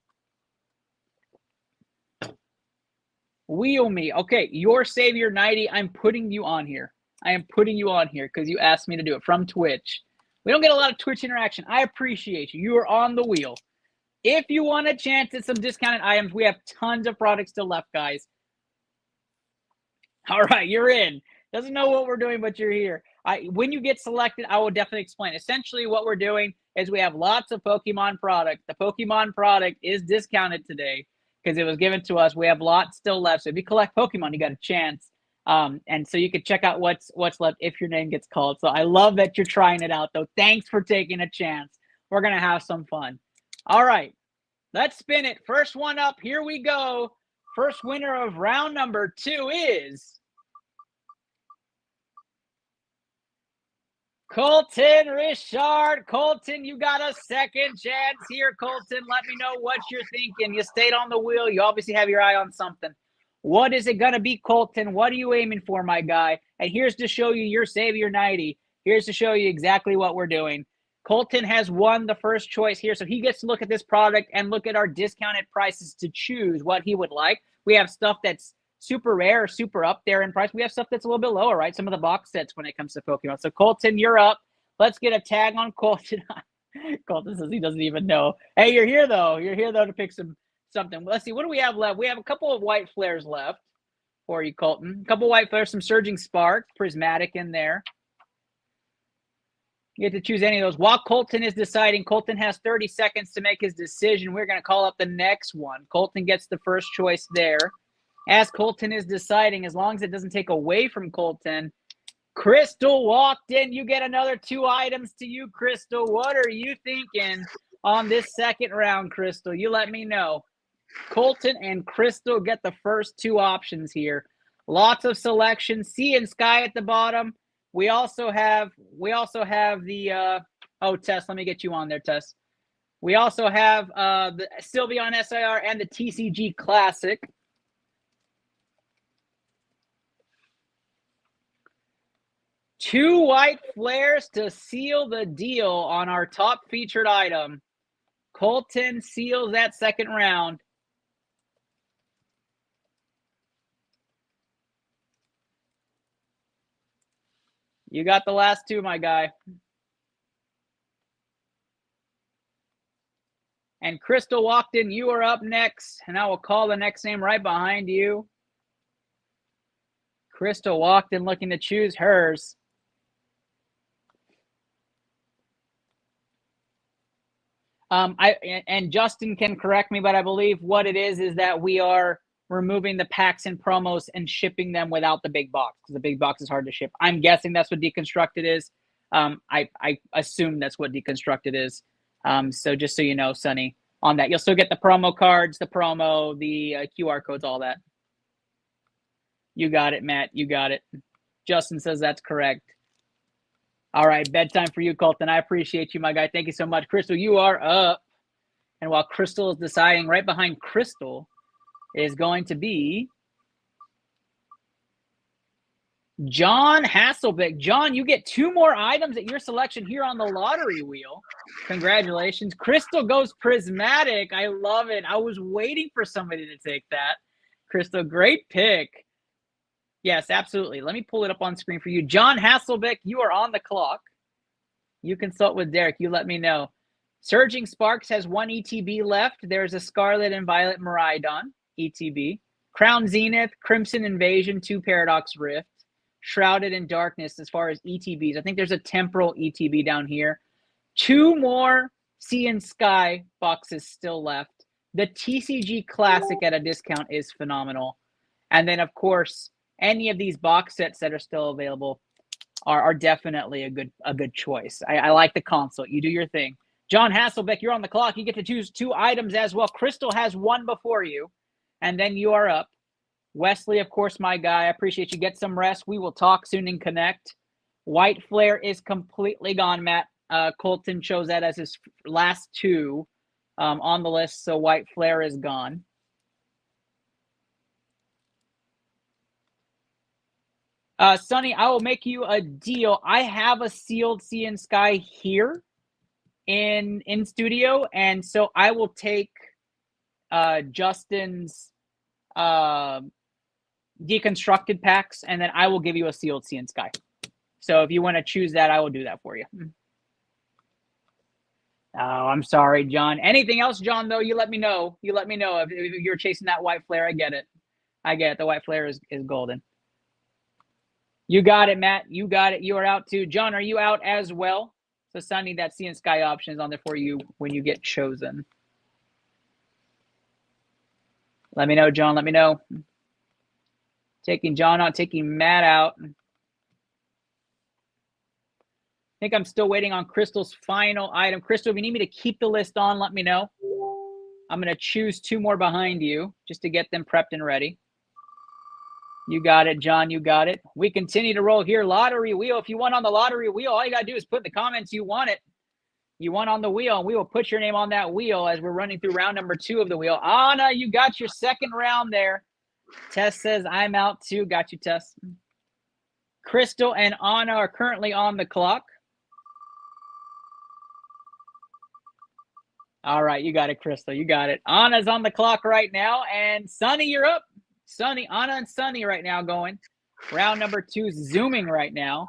Wheel me. Okay, your Savior 90, I'm putting you on here. I am putting you on here because you asked me to do it from Twitch. We don't get a lot of Twitch interaction. I appreciate you. You are on the wheel. If you want a chance at some discounted items, we have tons of products still left, guys. All right, you're in. Doesn't know what we're doing, but you're here. When you get selected, I will definitely explain. Essentially, what we're doing is we have lots of Pokemon product. The Pokemon product is discounted today because it was given to us. We have lots still left. So if you collect Pokemon, you got a chance. And so you can check out what's left if your name gets called. So I love that you're trying it out, though. Thanks for taking a chance. We're going to have some fun. All right, let's spin it. First one up. Here we go. First winner of round number 2 is Colton Richard. Colton, you got a second chance here. Colton, let me know what you're thinking. You stayed on the wheel. You obviously have your eye on something. What is it going to be, Colton? What are you aiming for, my guy? And here's to show you your Savior 90. Here's to show you exactly what we're doing. Colton has won the first choice here, so he gets to look at this product and look at our discounted prices to choose what he would like. We have stuff that's super rare, super up there in price. We have stuff that's a little bit lower, right? Some of the box sets when it comes to Pokemon. So Colton, you're up. Let's get a tag on Colton. Colton says he doesn't even know. Hey, you're here though. You're here though to pick something. Let's see. What do we have left? We have a couple of White Flares left for you, Colton. A couple of White Flares, some Surging Spark, Prismatic in there. You get to choose any of those. While Colton is deciding, Colton has 30 seconds to make his decision. We're going to call up the next one. Colton gets the first choice there. As Colton is deciding, as long as it doesn't take away from Colton. Crystal walked in. You get another 2 items to you, Crystal. What are you thinking on this second round, Crystal? You let me know. Colton and Crystal get the first 2 options here. Lots of selection. Sea and Sky at the bottom. We also have the Tess, let me get you on there, Tess. We also have the Sylveon SIR and the TCG Classic. Two white flares to seal the deal on our top featured item. Colton seals that second round. You got the last 2, my guy. And Crystal walked in. You are up next. And I will call the next name right behind you. Crystal walked in looking to choose hers. And Justin can correct me, but I believe what it is that we are removing the packs and promos and shipping them without the big box because the big box is hard to ship. I'm guessing that's what deconstructed is. I assume that's what deconstructed is. So just so you know, Sonny, on that, you'll still get the promo cards, the promo, the QR codes, all that. You got it, Matt. You got it. Justin says that's correct. All right, bedtime for you, Colton. I appreciate you, my guy. Thank you so much. Crystal, you are up. And while Crystal is deciding, right behind Crystal is going to be John Hasselbeck. John, you get 2 more items at your selection here on the lottery wheel. Congratulations. Crystal goes prismatic. I love it. I was waiting for somebody to take that. Crystal, great pick. Yes, absolutely. Let me pull it up on screen for you. John Hasselbeck, you are on the clock. You consult with Derek. You let me know. Surging Sparks has 1 ETB left. There's a Scarlet and Violet Miraidon, ETB. Crown Zenith, Crimson Invasion, 2 Paradox Rift. Shrouded in Darkness as far as ETBs. I think there's a Temporal ETB down here. 2 more Sea and Sky boxes still left. The TCG Classic at a discount is phenomenal. And then, of course, any of these box sets that are still available are definitely a good choice. I like the console. You do your thing. John Hasselbeck, you're on the clock. You get to choose 2 items as well. Crystal has 1 before you, and then you are up. Wesley, of course, my guy. I appreciate you. Get some rest. We will talk soon and connect. White Flare is completely gone, Matt. Colton chose that as his last 2 on the list, so White Flare is gone. Sonny, I will make you a deal. I have a sealed Sea and Sky here in studio, and so I will take Justin's deconstructed packs, and then I will give you a sealed Sea and Sky. So if you want to choose that, I will do that for you. Oh, I'm sorry, John. Anything else, John, though, you let me know. You let me know if you're chasing that White Flare. I get it. I get it. The White Flare is golden. You got it, Matt. You got it. You are out too. John, are you out as well? So, Sonny, that Sea and Sky option is on there for you when you get chosen. Let me know, John. Let me know. Taking John out, taking Matt out. I think I'm still waiting on Crystal's final item. Crystal, if you need me to keep the list on, let me know. I'm going to choose 2 more behind you just to get them prepped and ready. You got it, John. You got it. We continue to roll here. Lottery wheel. If you want on the lottery wheel, all you got to do is put in the comments you want it. You want on the wheel, and we will put your name on that wheel as we're running through round number 2 of the wheel. Anna, you got your second round there. Tess says, I'm out too. Got you, Tess. Crystal and Anna are currently on the clock. All right, you got it, Crystal. You got it. Anna's on the clock right now, and Sonny, you're up. Sonny, Anna and Sonny right now going. Round number 2 zooming right now.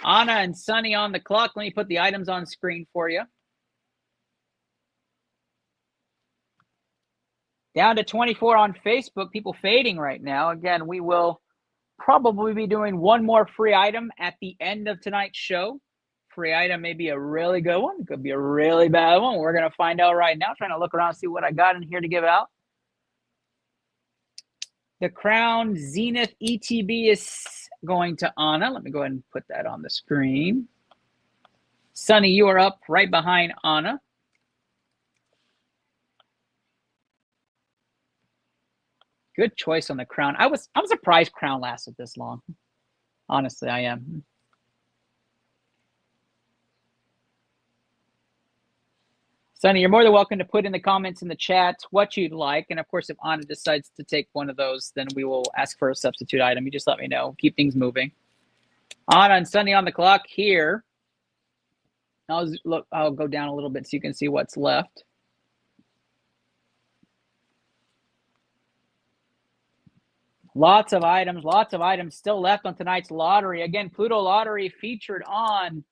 Anna and Sonny on the clock. Let me put the items on screen for you. Down to 24 on Facebook. People fading right now. Again, we will probably be doing 1 more free item at the end of tonight's show. Free item may be a really good one. It could be a really bad one. We're going to find out right now. Trying to look around and see what I got in here to give out. The Crown Zenith ETB is going to Anna. Let me go ahead and put that on the screen. Sunny, you are up right behind Anna. Good choice on the Crown. I'm surprised Crown lasted this long. Honestly, I am. Sunny, you're more than welcome to put in the comments in the chat what you'd like. And of course, if Anna decides to take one of those, then we will ask for a substitute item. You just let me know. Keep things moving. Anna and Sunny on the clock here. I'll go down a little bit so you can see what's left. Lots of items still left on tonight's lottery. Again, Pluto Lottery featured on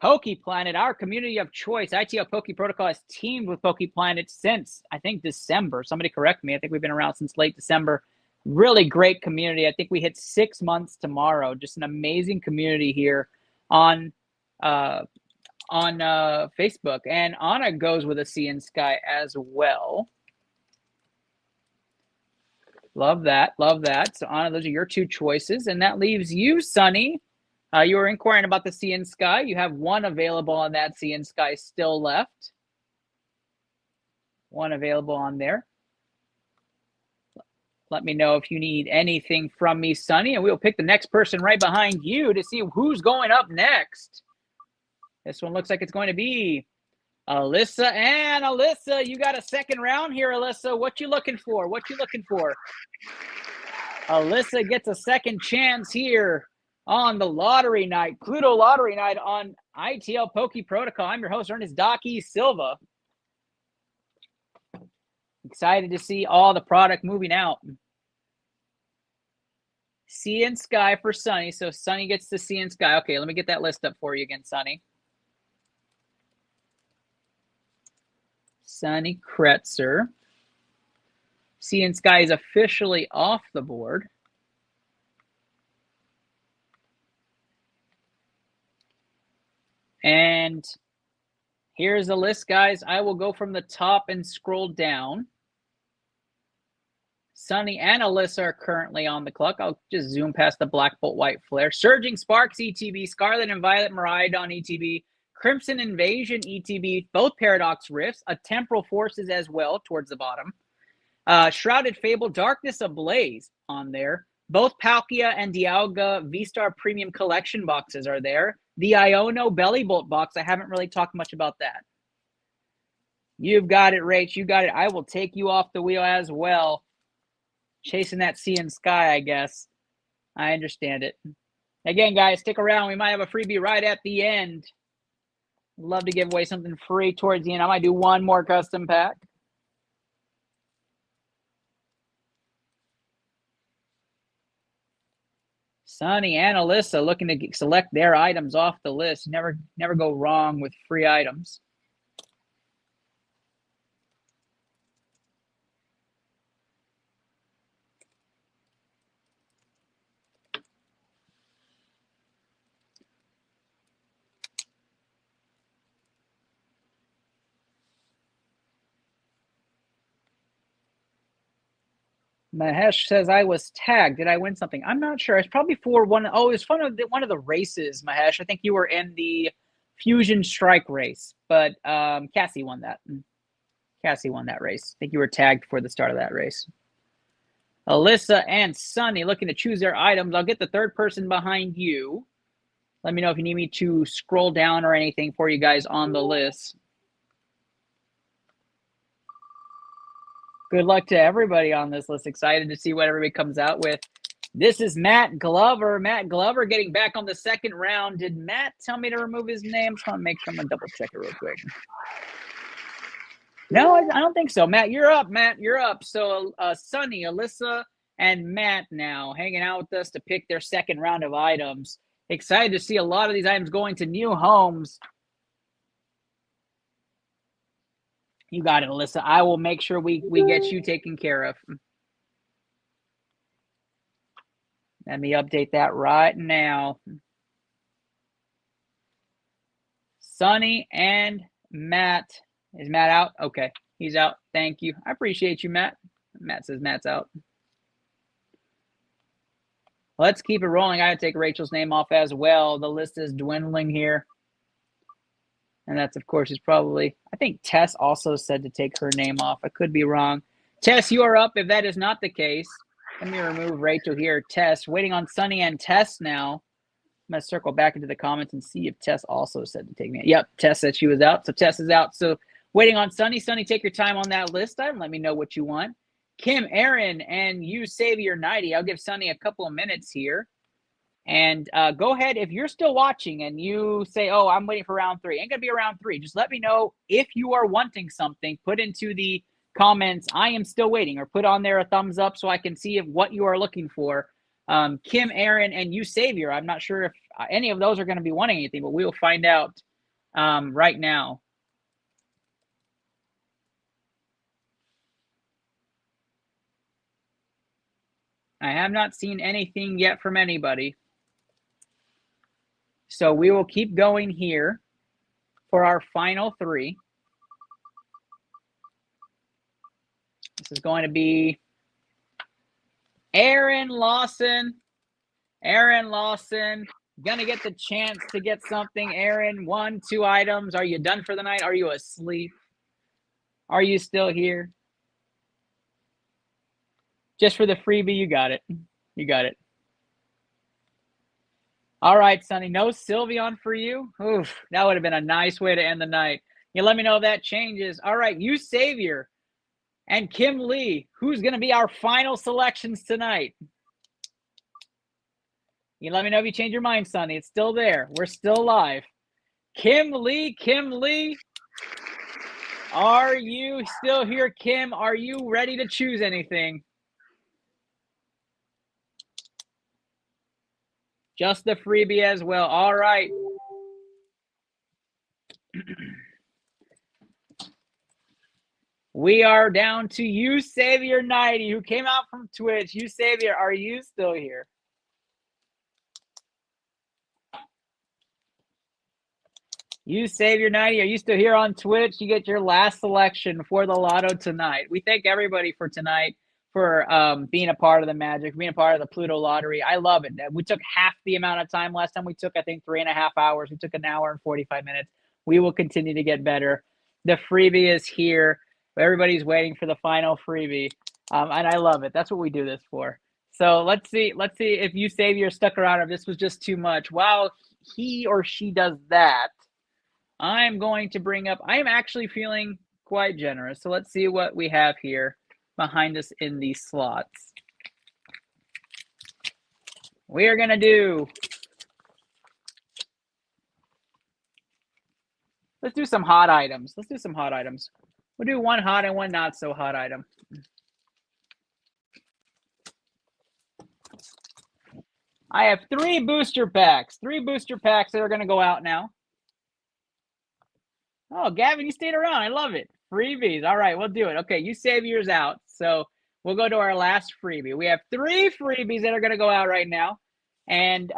PokePlanet, our community of choice. iTL Poke Protocol has teamed with PokePlanet since, I think, December. Somebody correct me. I think we've been around since late December. Really great community. I think we hit 6 months tomorrow. Just an amazing community here on Facebook. And Anna goes with a Sea and Sky as well. Love that. Love that. So, Anna, those are your two choices. And that leaves you, Sunny. You were inquiring about the Sea and Sky. You have one available on that Sea and Sky still left. One available on there. Let me know if you need anything from me, Sunny, and we'll pick the next person right behind you to see who's going up next. This one looks like it's going to be Alyssa. And Alyssa, you got a second round here, Alyssa. What you looking for? What you looking for? Alyssa gets a second chance here on the lottery night, Pluto Lottery Night on iTL Poke Protocol. I'm your host, Ernest Doc E. Silva. Excited to see all the product moving out. Sea and Sky for Sunny. So Sunny gets the Sea and Sky. Okay, let me get that list up for you again, Sunny. Sunny Kretzer. Sea and Sky is officially off the board. And here's the list, guys. I will go from the top and scroll down. Sunny and Alyssa are currently on the clock. I'll just zoom past the Black Bolt White Flare. Surging Sparks ETB, Scarlet and Violet Miraidon ETB, Crimson Invasion ETB, both Paradox Rifts, a Temporal Forces as well towards the bottom. Shrouded Fable, Darkness Ablaze on there. Both Palkia and Dialga V-Star Premium Collection boxes are there. The Iono Belly Bolt box, I haven't really talked much about that. You've got it, Rach. You got it. I will take you off the wheel as well. Chasing that Sea and Sky, I guess. I understand it. Again, guys, stick around. We might have a freebie right at the end. Love to give away something free towards the end. I might do one more custom pack. Sunny and Alyssa looking to select their items off the list. Never go wrong with free items. Mahesh says I was tagged. Did I win something? I'm not sure. It's probably for one. Oh, it was one of the races, Mahesh. I think you were in the Fusion Strike race, but Cassie won that. Cassie won that race. I think you were tagged for the start of that race. Alyssa and Sunny looking to choose their items. I'll get the third person behind you. Let me know if you need me to scroll down or anything for you guys on the list. Good luck to everybody on this list. Excited to see what everybody comes out with. This is Matt Glover. Matt Glover getting back on the second round. Did Matt tell me to remove his name? Just want to make sure. I'm going to double check it real quick. No, I don't think so. Matt, you're up. Matt, you're up. So Sunny, Alyssa, and Matt now hanging out with us to pick their second round of items. Excited to see a lot of these items going to new homes. You got it, Alyssa. I will make sure we get you taken care of. Let me update that right now. Sunny and Matt. Is Matt out? Okay, he's out. Thank you. I appreciate you, Matt. Matt says Matt's out. Let's keep it rolling. I gotta take Rachel's name off as well. The list is dwindling here. And that's, of course, is probably, I think Tess also said to take her name off. I could be wrong. Tess, you are up. If that is not the case, let me remove Rachel here. Tess, waiting on Sunny and Tess now. I'm going to circle back into the comments and see if Tess also said to take me. Yep, Tess said she was out. So Tess is out. So waiting on Sunny. Sunny, take your time on that list item. Let me know what you want. Kim, Aaron, and you, Savior 90. I'll give Sunny a couple of minutes here. And go ahead, if you're still watching and you say, oh, I'm waiting for round 3. Ain't going to be around 3. Just let me know if you are wanting something. Put into the comments, I am still waiting, or put on there a thumbs up so I can see what you are looking for. Kim, Aaron, and you, Savior. I'm not sure if any of those are going to be wanting anything, but we will find out right now. I have not seen anything yet from anybody. So we will keep going here for our final 3. This is going to be Aaron Lawson. Aaron Lawson, going to get the chance to get something. Aaron, 1, 2 items. Are you done for the night? Are you asleep? Are you still here? Just for the freebie, you got it. You got it. All right, Sonny, no Sylveon for you? Oof, that would have been a nice way to end the night. You let me know if that changes. All right, you, Savior, and Kim Lee, who's going to be our final selections tonight? You let me know if you change your mind, Sonny. It's still there. We're still live. Kim Lee, are you still here, Kim? Are you ready to choose anything? Just the freebie as well. All right. We are down to you, Savior 90, who came out from Twitch. You, Savior, are you still here? You, Savior 90, are you still here on Twitch? You get your last selection for the lotto tonight. We thank everybody for tonight, for being a part of the magic, being a part of the Pluto lottery. I love it. We took half the amount of time last time. We took, I think, 3.5 hours. We took 1 hour and 45 minutes. We will continue to get better. The freebie is here. Everybody's waiting for the final freebie, and I love it. That's what we do this for. So let's see if you, Savior, stuck around, or if this was just too much. While he or she does that, I'm going to bring up, I am actually feeling quite generous. So let's see what we have here behind us in these slots. We are going to do, let's do some hot items. Let's do some hot items. We'll do one hot and one not so hot item. I have 3 booster packs. 3 booster packs that are going to go out now. Oh, Gavin, you stayed around. I love it. Freebies. All right, we'll do it. Okay, you save yours out. So we'll go to our last freebie. We have 3 freebies that are going to go out right now. And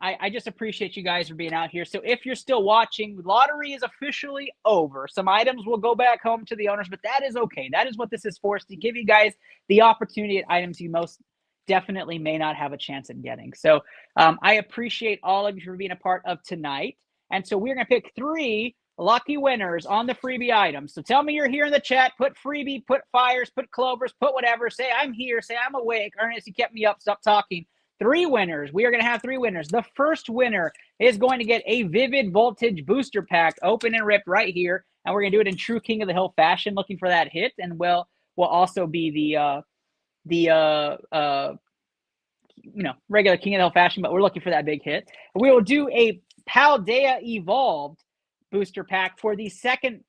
I just appreciate you guys for being out here. So if you're still watching, lottery is officially over. Some items will go back home to the owners, but that is okay. That is what this is for, to give you guys the opportunity at items you most definitely may not have a chance at getting. So I appreciate all of you for being a part of tonight. And so we're going to pick 3 lucky winners on the freebie items. So tell me you're here in the chat. Put freebie, put fires, put clovers, put whatever. Say I'm here. Say I'm awake. Ernest, you kept me up. Stop talking. 3 winners. We are going to have 3 winners. The first winner is going to get a Vivid Voltage booster pack, open and ripped right here. And we're going to do it in true King of the Hill fashion, looking for that hit. And will also be regular King of the Hill fashion, but we're looking for that big hit. We will do a Paldea Evolved booster pack for the second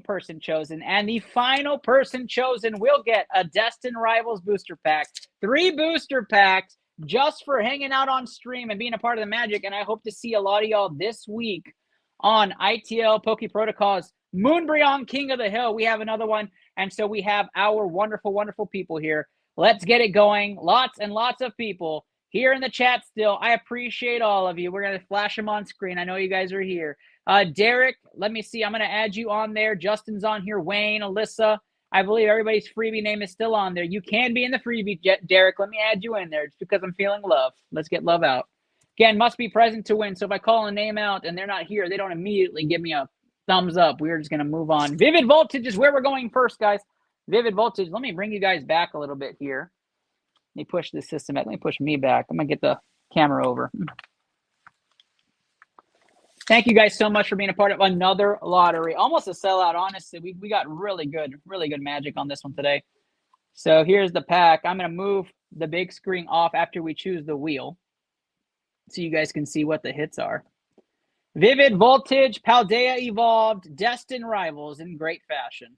person chosen, and the final person chosen will get a Destin Rivals booster pack. 3 booster packs just for hanging out on stream and being a part of the magic. And I hope to see a lot of y'all this week on ITL Poke Protocols Moonbreon King of the Hill. We have another one, and so we have our wonderful, wonderful people here. Let's get it going. Lots and lots of people here in the chat still. I appreciate all of you. We're going to flash them on screen. I know you guys are here. Derek, let me see. I'm going to add you on there. Justin's on here. Wayne, Alyssa. I believe everybody's freebie name is still on there. You can be in the freebie, Derek. Let me add you in there. It's because I'm feeling love. Let's get love out. Again, must be present to win. So if I call a name out and they're not here, they don't immediately give me a thumbs up. We're just going to move on. Vivid Voltage is where we're going first, guys. Vivid Voltage. Let me bring you guys back a little bit here. Let me push the system back. Let me push me back. I'm going to get the camera over. Thank you guys so much for being a part of another lottery. Almost a sellout, honestly. We got really good magic on this one today. So here's the pack. I'm going to move the big screen off after we choose the wheel so you guys can see what the hits are. Vivid Voltage, Paldea Evolved, Destined Rivals in great fashion.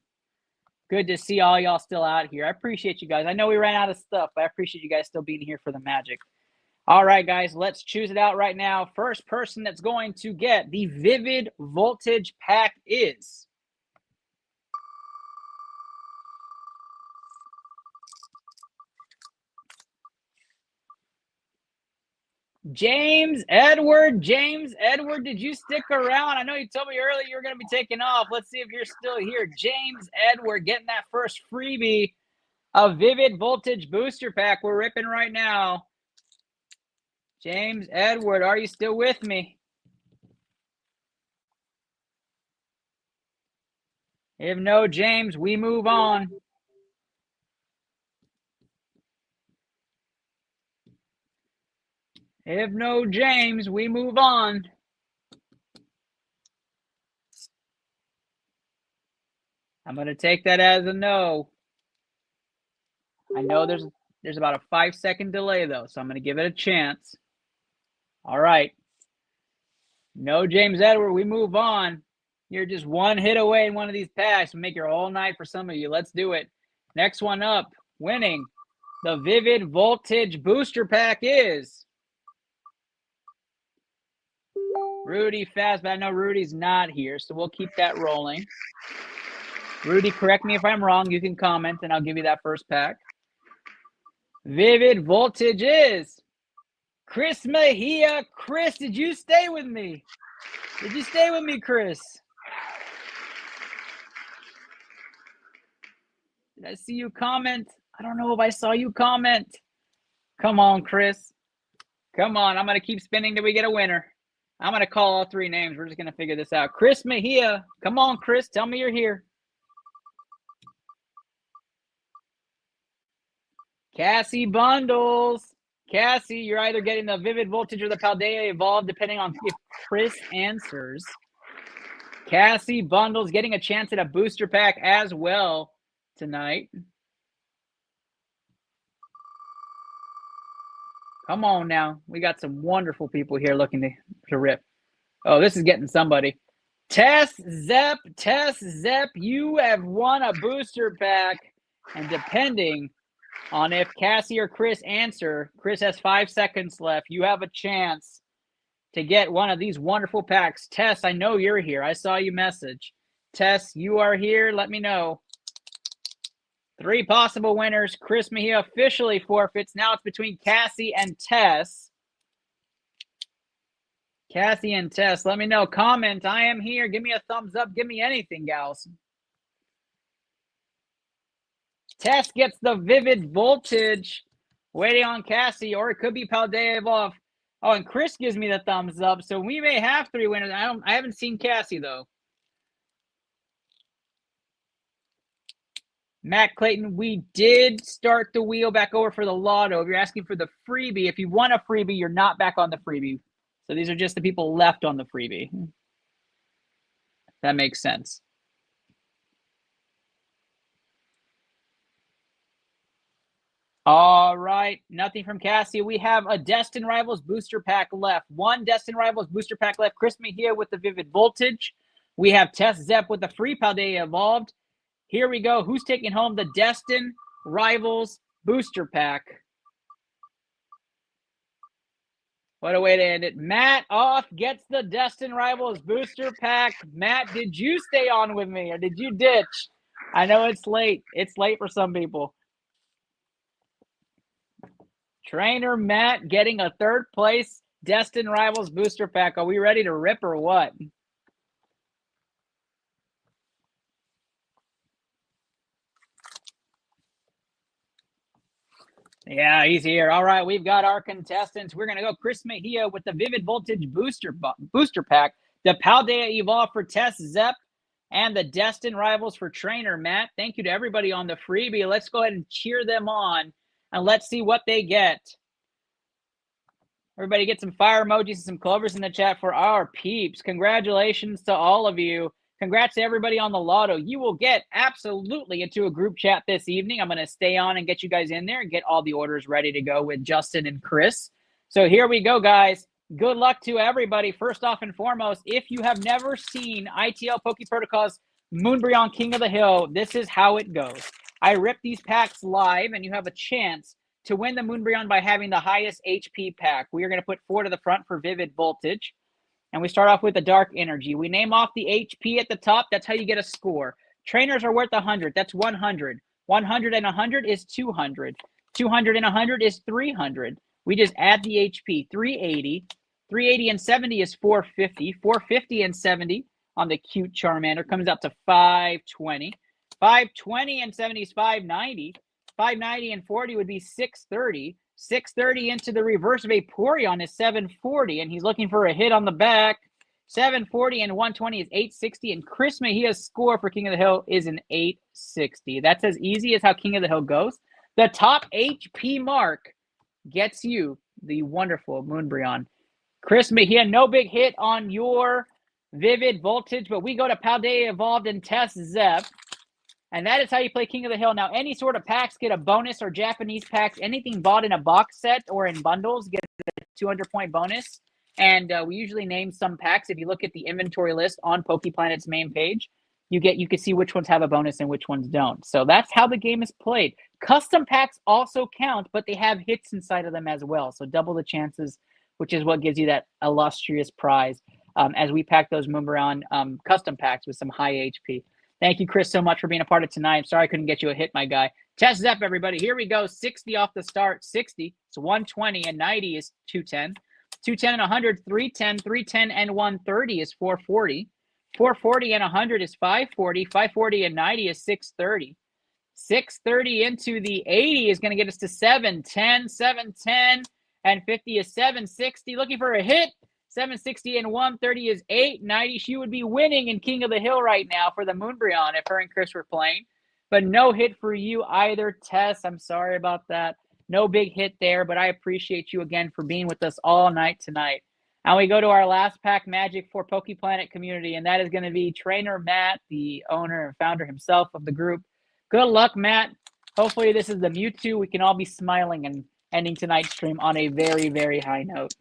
Good to see all y'all still out here. I appreciate you guys. I know we ran out of stuff, but I appreciate you guys still being here for the magic. All right, guys, let's choose it out right now. First person that's going to get the Vivid Voltage pack is James Edward. James Edward, did you stick around? I know you told me earlier you were going to be taking off. Let's see if you're still here. James Edward getting that first freebie of Vivid Voltage booster pack. We're ripping right now. James Edward, are you still with me? If no, James, we move on. If no, James, we move on. I'm going to take that as a no. I know there's about a 5-second delay, though, so I'm going to give it a chance. All right. No, James Edward, we move on. You're just one hit away in one of these packs. We'll make your whole night for some of you. Let's do it. Next one up, winning the Vivid Voltage booster pack is Rudy Fast, but I know Rudy's not here, so we'll keep that rolling. Rudy, correct me if I'm wrong. You can comment, and I'll give you that first pack. Vivid Voltage is Chris Mejia. Chris, did you stay with me? Did you stay with me, Chris? Did I see you comment? I don't know if I saw you comment. Come on, Chris. Come on. I'm going to keep spinning till we get a winner. I'm going to call all three names. We're just going to figure this out. Chris Mejia. Come on, Chris. Tell me you're here. Cassie Bundles. Cassie, you're either getting the Vivid Voltage or the Paldea Evolved, depending on if Chris answers. Cassie Bundles getting a chance at a booster pack as well tonight. Come on now. We got some wonderful people here looking to rip. Oh, this is getting somebody. Tess Zepp, you have won a booster pack. And depending on if Cassie or Chris answer, Chris has 5 seconds left. You have a chance to get one of these wonderful packs. Tess, I know you're here. I saw you message. Tess, you are here. Let me know. 3 possible winners. Chris Mejia officially forfeits. Now it's between Cassie and Tess. Cassie and Tess, let me know. Comment, I am here. Give me a thumbs up. Give me anything, gals. Tess gets the Vivid Voltage. Waiting on Cassie, or it could be Paldea Evolve. Oh, and Chris gives me the thumbs up. So we may have 3 winners. I haven't seen Cassie, though. Matt Clayton, we did start the wheel back over for the lotto. If you're asking for the freebie, if you want a freebie, you're not back on the freebie. So these are just the people left on the freebie. That makes sense. All right, nothing from Cassie. We have a Destined Rivals booster pack left. 1 Destined Rivals booster pack left. Chris Mejia with the Vivid Voltage. We have Tess Zepp with the free Paldea Evolved. Here we go. Who's taking home the Destined Rivals booster pack? What a way to end it. Matt off gets the Destined Rivals booster pack. Matt, did you stay on with me or did you ditch? I know it's late. It's late for some people. Trainer Matt getting a 3rd place Destined Rivals booster pack. Are we ready to rip or what? Yeah, he's here. All right, we've got our contestants. We're going to go Chris Mejia with the Vivid Voltage booster pack, the Paldea Evolve for Tess Zepp, and the Destin Rivals for Trainer Matt. Thank you to everybody on the freebie. Let's go ahead and cheer them on, and let's see what they get. Everybody get some fire emojis and some clovers in the chat for our peeps. Congratulations to all of you. Congrats to everybody on the lotto. You will get absolutely into a group chat this evening. I'm going to stay on and get you guys in there and get all the orders ready to go with Justin and Chris. So here we go, guys. Good luck to everybody. First off and foremost, if you have never seen iTL Poke Protocol's Moonbryon King of the Hill, this is how it goes. I rip these packs live, and you have a chance to win the Moonbryon by having the highest HP pack. We are going to put 4 to the front for Vivid Voltage. And we start off with the Dark Energy. We name off the HP at the top. That's how you get a score. Trainers are worth 100. That's 100. 100 and 100 is 200. 200 and 100 is 300. We just add the HP. 380. 380 and 70 is 450. 450 and 70 on the cute Charmander comes out to 520. 520 and 70 is 590. 590 and 40 would be 630. 630 into the reverse Vaporeon is 740, and he's looking for a hit on the back. 740 and 120 is 860, and Chris Mejia's score for King of the Hill is an 860. That's as easy as how King of the Hill goes. The top HP mark gets you the wonderful Moonbryon. Chris Mejia, no big hit on your Vivid Voltage, but we go to Paldea Evolved and Tess Zepp. And that is how you play King of the Hill. Now, any sort of packs get a bonus, or Japanese packs, anything bought in a box set or in bundles get a 200-point bonus. And we usually name some packs. If you look at the inventory list on PokePlanet's main page, you can see which ones have a bonus and which ones don't. So that's how the game is played. Custom packs also count, but they have hits inside of them as well. So double the chances, which is what gives you that illustrious prize as we pack those Moonbryon custom packs with some high HP. Thank you, Chris, so much for being a part of tonight. I'm sorry I couldn't get you a hit, my guy. Test Zep, everybody. Here we go. 60 off the start. 60. It's 120, and 90 is 210. 210 and 100, 310. 310 and 130 is 440. 440 and 100 is 540. 540 and 90 is 630. 630 into the 80 is going to get us to 710. 710 and 50 is 760. Looking for a hit. 760 and 130 is 890. She would be winning in King of the Hill right now for the Moonbryon if her and Chris were playing. But no hit for you either, Tess. I'm sorry about that. No big hit there, but I appreciate you again for being with us all night tonight. And we go to our last pack magic for PokePlanet community, and that is going to be Trainer Matt, the owner and founder himself of the group. Good luck, Matt. Hopefully this is the Mewtwo. We can all be smiling and ending tonight's stream on a very, very high note.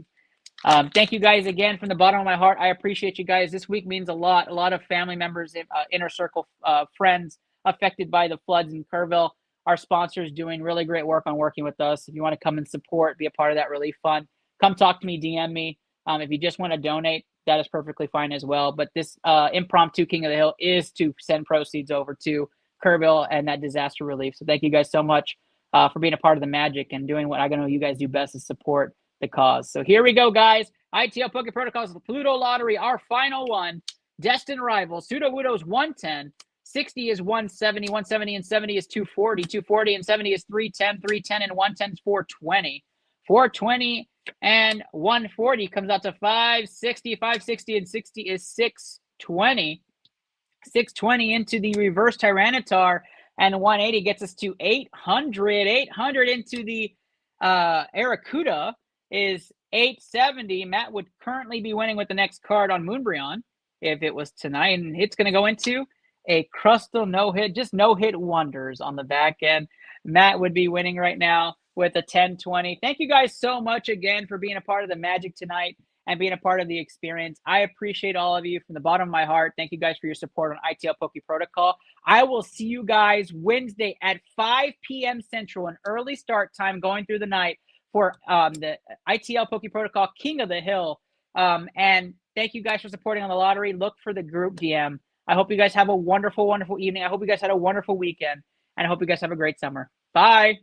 Thank you guys again from the bottom of my heart. I appreciate you guys. This week means a lot. A lot of family members, inner circle friends affected by the floods in Kerrville. Our sponsors doing really great work on working with us. If you want to come and support, be a part of that relief fund, come talk to me, DM me. If you just want to donate, that is perfectly fine as well. But this impromptu King of the Hill is to send proceeds over to Kerrville and that disaster relief. So thank you guys so much for being a part of the magic and doing what I know you guys do best is support the cause. So here we go, guys. ITL Poke Protocols, the Pluto Lottery, our final one. Destin Rivals, Pseudo Wudo's 110. 60 is 170. 170 and 70 is 240. 240 and 70 is 310. 310 and 110 is 420. 420 and 140 comes out to 560. 560 and 60 is 620. 620 into the reverse Tyranitar, and 180 gets us to 800. 800 into the Aracuda is 870. Matt would currently be winning with the next card on Moonbryon if it was tonight, and it's going to go into a Crustal no-hit, just no-hit wonders on the back end. Matt would be winning right now with a 1020. Thank you guys so much again for being a part of the magic tonight and being a part of the experience. I appreciate all of you from the bottom of my heart. Thank you guys for your support on ITL Poke Protocol. I will see you guys Wednesday at 5 p.m. Central, an early start time going through the night for the ITL Poke Protocol King of the Hill. And thank you guys for supporting on the lottery. Look for the group DM. I hope you guys have a wonderful, wonderful evening. I hope you guys had a wonderful weekend. And I hope you guys have a great summer. Bye.